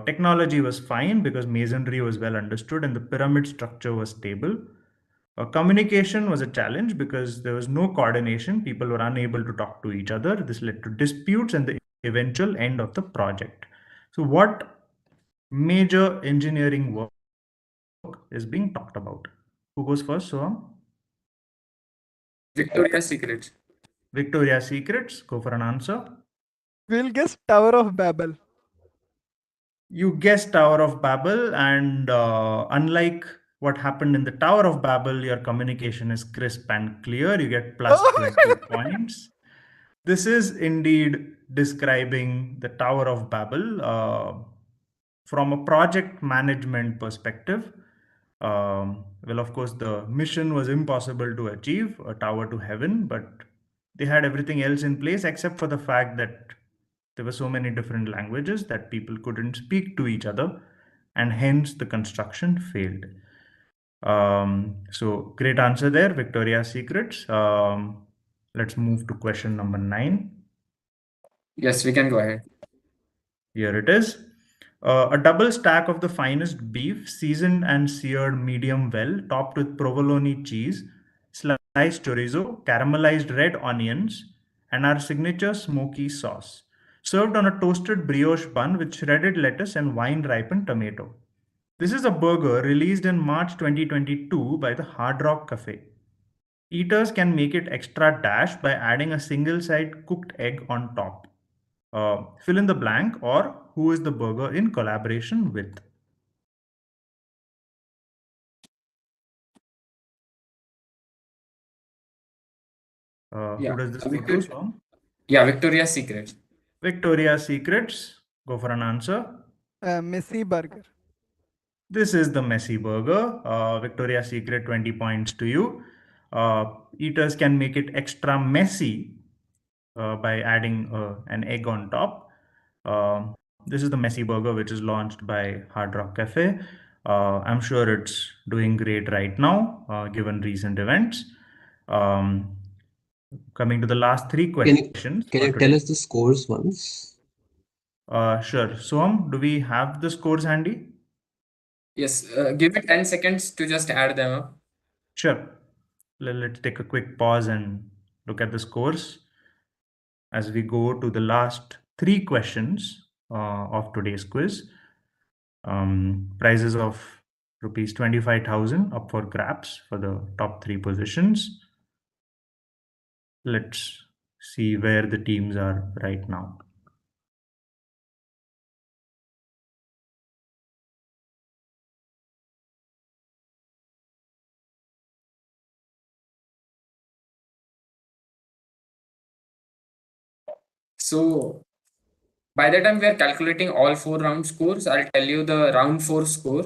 S2: Technology was fine because masonry was well understood and the pyramid structure was stable. Communication was a challenge because there was no coordination. People were unable to talk to each other. This led to disputes and the eventual end of the project. So what major engineering work is being talked about? Who goes first, Soham?
S1: Victoria's Secrets.
S2: Victoria's Secrets, go for an answer.
S3: We'll guess Tower of Babel.
S2: You guessed Tower of Babel, and unlike what happened in the Tower of Babel, your communication is crisp and clear. You get plus 20 points. This is indeed describing the Tower of Babel from a project management perspective. Well, of course, the mission was impossible to achieve, a tower to heaven, but they had everything else in place except for the fact that there were so many different languages that people couldn't speak to each other, and hence the construction failed. So great answer there, Victoria's Secrets. Let's move to question number 9.
S1: Yes, we can go ahead.
S2: Here it is. A double stack of the finest beef, seasoned and seared medium well, topped with provolone cheese, sliced chorizo, caramelized red onions, and our signature smoky sauce. Served on a toasted brioche bun with shredded lettuce and wine-ripened tomato. This is a burger released in March 2022 by the Hard Rock Cafe. Eaters can make it extra dash by adding a single-side cooked egg on top. Fill in the blank, or who is the burger in collaboration with? Who does this go to, Swam?
S1: Yeah, Victoria's Secrets.
S2: Victoria's Secrets. Go for an answer.
S3: Messi Burger.
S2: This is the messy burger. Victoria's Secret, 20 points to you. Eaters can make it extra messy by adding an egg on top. This is the messy burger, which is launched by Hard Rock Cafe. I'm sure it's doing great right now, given recent events. Coming to the last 3 questions.
S4: Can you tell us the scores once?
S2: Sure. Soam, do we have the scores handy?
S1: Yes, give it 10 seconds to just add them up.
S2: Sure. Let's take a quick pause and look at the scores as we go to the last three questions of today's quiz. Prizes of rupees 25,000 up for grabs for the top three positions. Let's see where the teams are right now.
S1: So by the time we are calculating all 4 round scores, I'll tell you the round 4 score.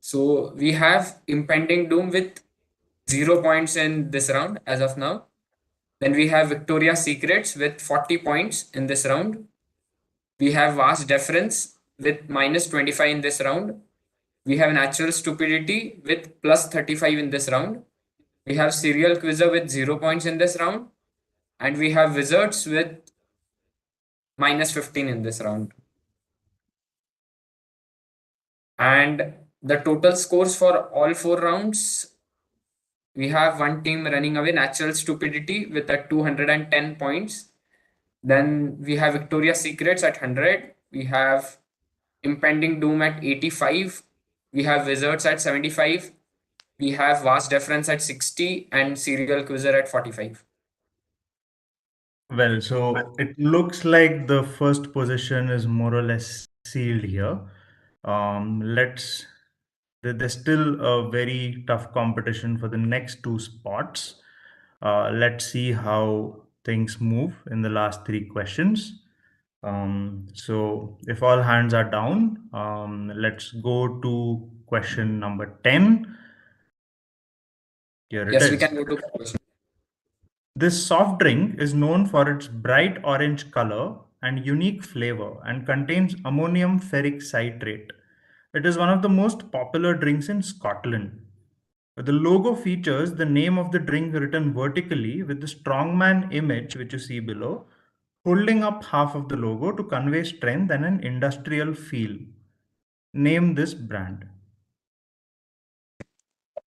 S1: So we have Impending Doom with 0 points in this round as of now. Then we have Victoria's Secrets with 40 points in this round. We have Vast Deference with minus 25 in this round. We have Natural Stupidity with plus 35 in this round. We have Serial Quizzer with 0 points in this round. And we have Wizards with minus 15 in this round. And the total scores for all 4 rounds, we have one team running away, Natural Stupidity, with a 210 points. Then we have Victoria's Secrets at 100. We have Impending Doom at 85. We have Wizards at 75. We have Vast Deference at 60 and Serial Quizzer at 45.
S2: Well, so it looks like the first position is more or less sealed here. There's still a very tough competition for the next two spots. Let's see how things move in the last three questions. So if all hands are down, let's go to question number 10. Here it
S1: Yes,
S2: is.
S1: we can go to question.
S2: This soft drink is known for its bright orange color and unique flavor and contains ammonium ferric citrate. It is one of the most popular drinks in Scotland. The logo features the name of the drink written vertically with the strongman image, which you see below, holding up half of the logo to convey strength and an industrial feel. Name this brand.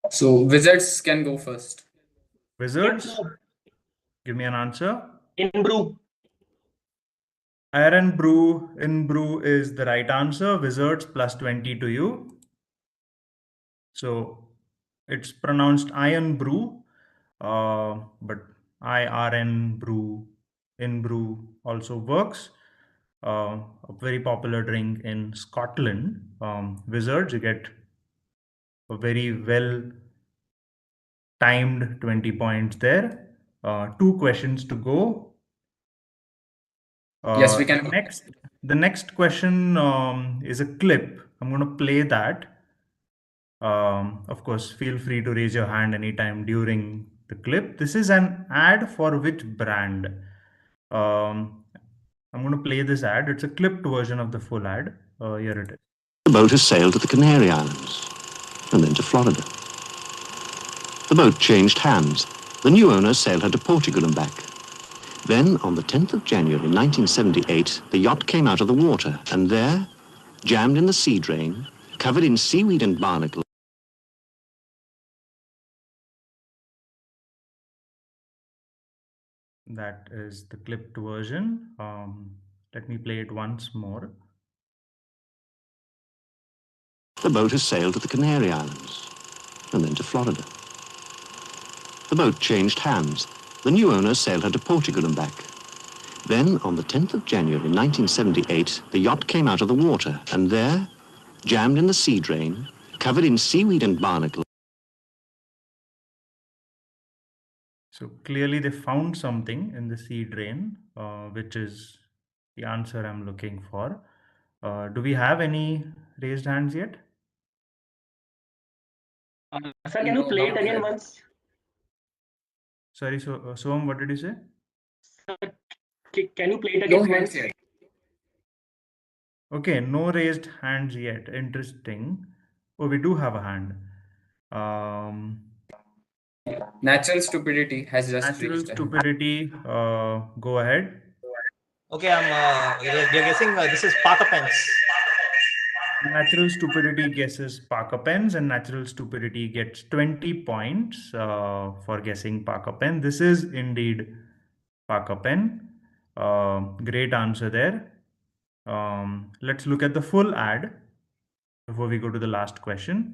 S1: So Wizards can go first.
S2: Wizards, give me an answer.
S7: In brew.
S2: Iron Brew in Brew is the right answer. Wizards plus 20 to you. So it's pronounced Iron Brew, but IRN Brew in Brew also works. A very popular drink in Scotland. Wizards, you get a very well timed 20 points there. Two questions to go.
S1: Yes, we can.
S2: The next question is a clip. I'm going to play that. Of course, feel free to raise your hand anytime during the clip. This is an ad for which brand? I'm going to play this ad. It's a clipped version of the full ad. Here it is.
S8: The boat has sailed to the Canary Islands and then to Florida. The boat changed hands. The new owner sailed her to Portugal and back. Then, on the 10th of January 1978, the yacht came out of the water, and there, jammed in the sea drain, covered in seaweed and barnacle.
S2: That is the clipped version. Let me play it once more.
S8: The boat has sailed to the Canary Islands and then to Florida. The boat changed hands. The new owner sailed her to Portugal and back. Then, on the 10th of January 1978, the yacht came out of the water, and there, jammed in the sea drain, covered in seaweed and barnacle.
S2: So clearly they found something in the sea drain, which is the answer I'm looking for. Do we have any raised hands yet?
S7: Sir, can you
S1: No,
S7: play it
S1: not
S7: again
S1: yet.
S7: once?
S2: Sorry, Soam, what did you say?
S7: Sir, can you play it
S1: No
S7: again
S1: hands
S7: once?
S1: yet.
S2: Okay, no raised hands yet. Interesting. Oh, we do have a hand.
S1: Natural Stupidity has just
S2: Natural
S1: raised a hand.
S2: Stupidity, go ahead.
S9: Okay, you're guessing this is Parker pens.
S2: Natural Stupidity guesses Parker pens, and Natural Stupidity gets 20 points for guessing Parker pen. This is indeed Parker pen. Great answer there. Let's look at the full ad before we go to the last question.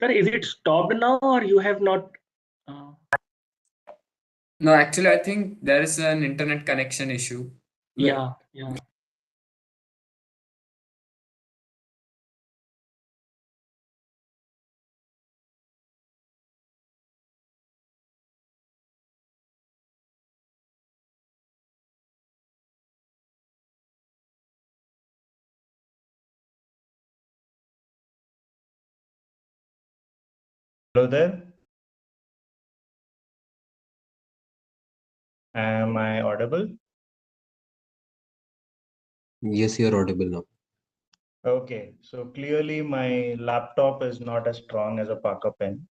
S7: Sir, is it stopped now or you have not? Uh,
S1: No, actually, I think there is an internet connection issue.
S7: yeah, yeah.
S2: Hello there. Am I audible?
S4: Yes, you're audible now.
S2: Okay, so clearly my laptop is not as strong as a Parker pen.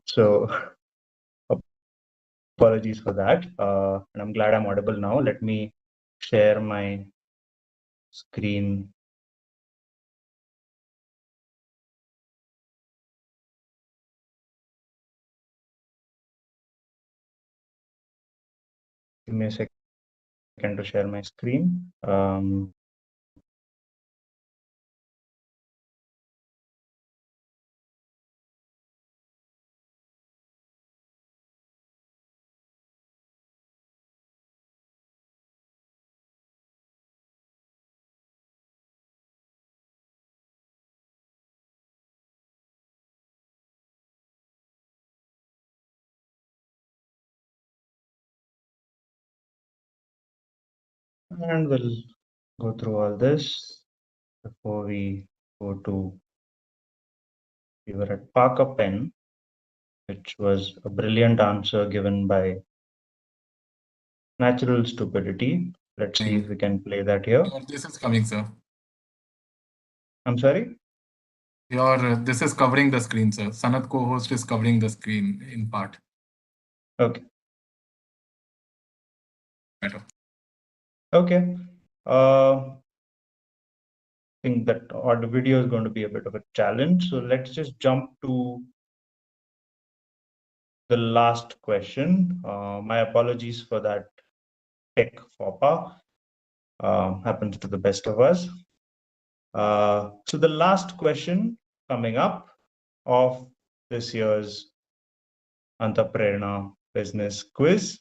S2: So apologies for that. And I'm glad I'm audible now. Let me share my screen. Give me a second to share my screen. And we'll go through all this before we go to, we were at Parker pen, which was a brilliant answer given by Natural Stupidity. Let's see if we can play that here.
S5: This is coming, sir.
S2: I'm sorry?
S5: This is covering the screen, sir. Sanat co-host is covering the screen in part.
S2: Okay.
S5: Better.
S2: Okay. I think that audio video is going to be a bit of a challenge. So let's just jump to the last question. My apologies for that tech faux pas. Happens to the best of us. So the last question coming up of this year's Antah Prerna business quiz.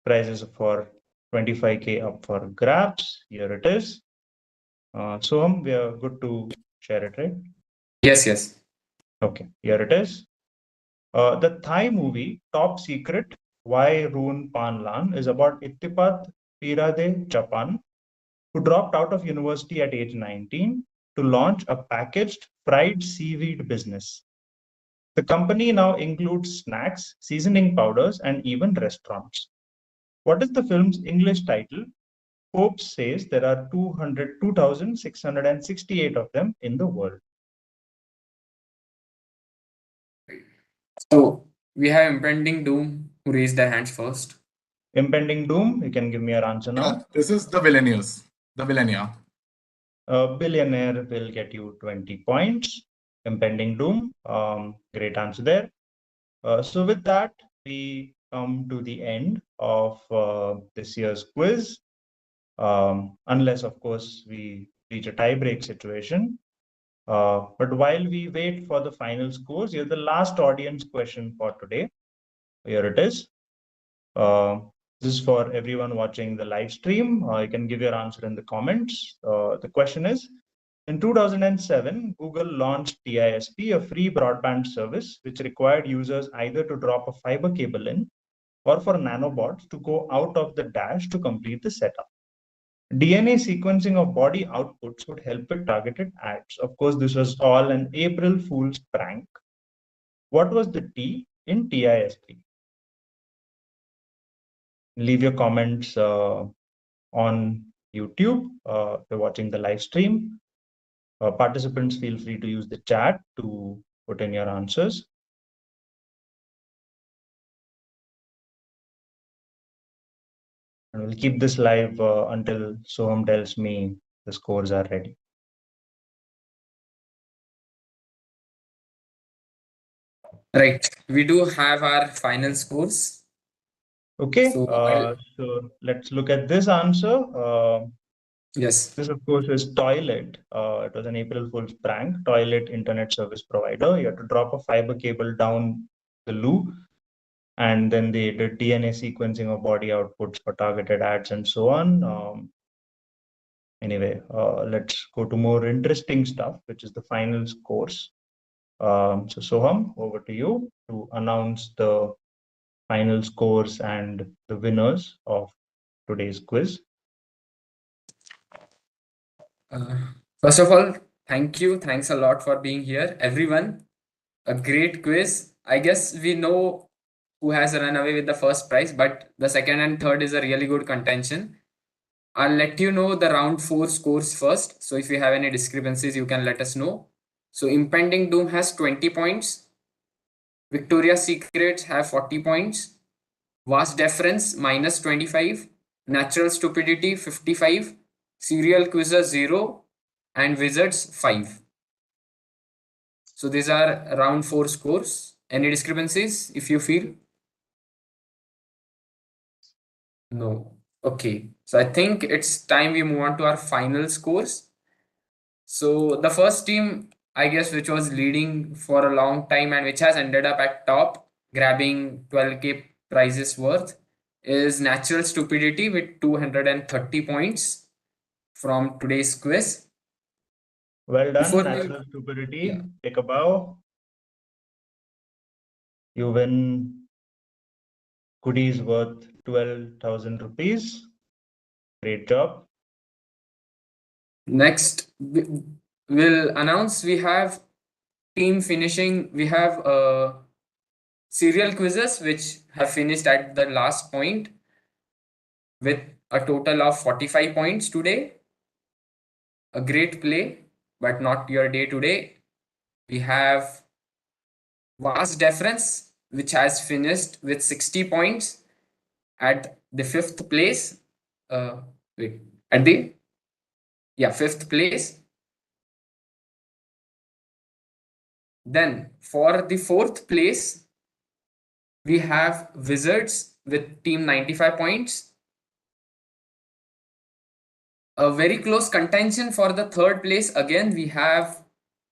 S2: Prizes for 25K up for grabs. Here it is. Soham, we are good to share it, right?
S1: Yes, yes.
S2: Okay, here it is. The Thai movie Top Secret Why Rune Panlan is about Ittipat Pirade Japan, who dropped out of university at age 19 to launch a packaged fried seaweed business. The company now includes snacks, seasoning powders, and even restaurants. What is the film's English title? Forbes says there are 2,668 of them in the world.
S1: So we have Impending Doom who raised their hands first.
S2: Impending Doom, you can give me your answer now.
S5: Yeah, this is the Villainiers. The Villainia.
S2: Billionaire will get you 20 points. Impending Doom, great answer there. So with that, we come to the end of this year's quiz. Unless, of course, we reach a tie-break situation. But while we wait for the final scores, here's the last audience question for today. Here it is. This is for everyone watching the live stream. You can give your answer in the comments. The question is, in 2007, Google launched TISP, a free broadband service, which required users either to drop a fiber cable in or for nanobots to go out of the dash to complete the setup. DNA sequencing of body outputs would help with targeted ads. Of course, this was all an April Fool's prank. What was the T in TISP? Leave your comments on YouTube. If you're watching the live stream, participants feel free to use the chat to put in your answers. And we'll keep this live until Soham tells me the scores are ready.
S1: Right. We do have our final scores.
S2: Okay,
S1: So
S2: so let's look at this answer.
S1: yes.
S2: This, of course, is Toilet. It was an April Fool's prank. Toilet internet service provider. You have to drop a fiber cable down the loo, and then they did DNA sequencing of body outputs for targeted ads and so on. Anyway, let's go to more interesting stuff, which is the final scores. So Soham, over to you to announce the final scores and the winners of today's quiz.
S1: First of all, thank you. Thanks a lot for being here, everyone. A great quiz. I guess we know who has run away with the first prize, but the second and third is a really good contention. I'll let you know the round 4 scores first. So if you have any discrepancies, you can let us know. So Impending Doom has 20 points. Victoria's Secrets have 40 points. Vast Deference minus 25. Natural Stupidity 55. Serial Quizzer 0. And Wizards 5. So these are round 4 scores. Any discrepancies if you feel? No. Okay. So I think it's time we move on to our final scores. So the first team, I guess, which was leading for a long time and which has ended up at top, grabbing 12K prizes worth, is Natural Stupidity with 230 points from today's quiz.
S2: Well done,
S1: Before
S2: Natural Stupidity.
S1: Yeah.
S2: Take a bow. You win goodies worth 12,000 rupees. Great job.
S1: Next, we'll announce we have team finishing. We have serial quizzes which have finished at the last point with a total of 45 points today. A great play, but not your day today. We have Vast Deference, which has finished with 60 points at the 5th place. Wait, at the 5th place. Then for the 4th place, we have Wizards with team 95 points. A very close contention for the 3rd place. Again, we have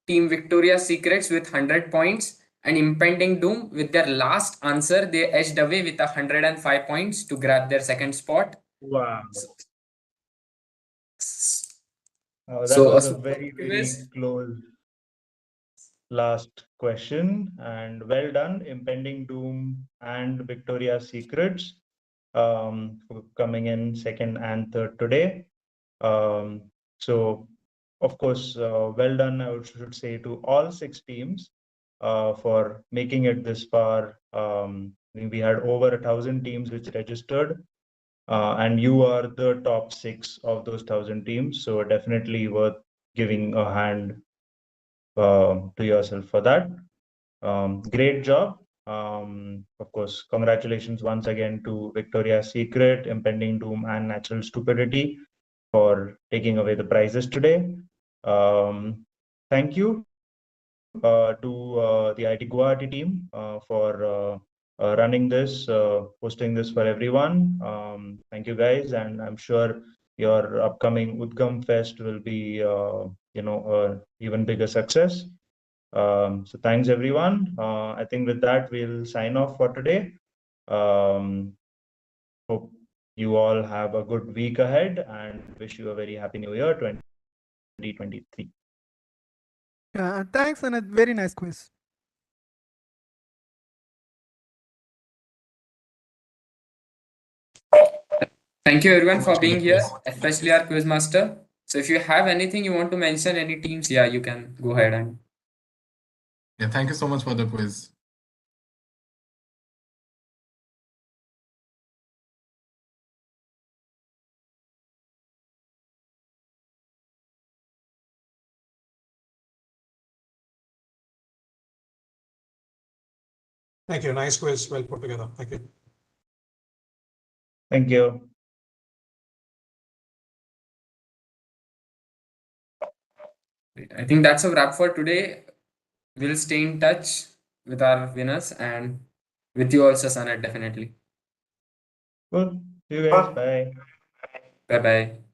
S1: Team Victoria's Secrets with 100 points, and Impending Doom with their last answer. They edged away with 105 points to grab their 2nd spot.
S2: Wow. That
S1: So
S2: was a very, very close last question, and well done, Impending Doom and Victoria's Secrets, for coming in 2nd and 3rd today. So, of course, well done, I should say, to all 6 teams for making it this far. We had over 1,000 teams which registered, and you are the top 6 of those 1,000 teams. So definitely worth giving a hand to yourself for that. Great job. Of course, congratulations once again to Victoria's Secret, Impending Doom, and Natural Stupidity for taking away the prizes today. Thank you to the IT Guwahati team for running this, hosting this for everyone. Thank you guys, and I'm sure your upcoming UDGAM Fest will be, even bigger success. So thanks everyone. I think with that we'll sign off for today. Hope you all have a good week ahead and wish you a very happy new year 2023.
S3: Thanks, and a very nice quiz.
S1: Thank you everyone
S5: So much
S1: for being
S5: the
S1: here,
S5: quiz.
S1: especially our quiz master. So if you have anything you want to mention, any teams, yeah, you can go ahead and.
S5: Yeah, thank you so much for the quiz.
S6: Thank you. Nice quiz. Well put together. Thank you.
S2: Thank you.
S1: I think that's a wrap for today. We'll stay in touch with our winners and with you also, Sanat, definitely.
S2: Cool. See you guys. Bye.
S1: Bye bye.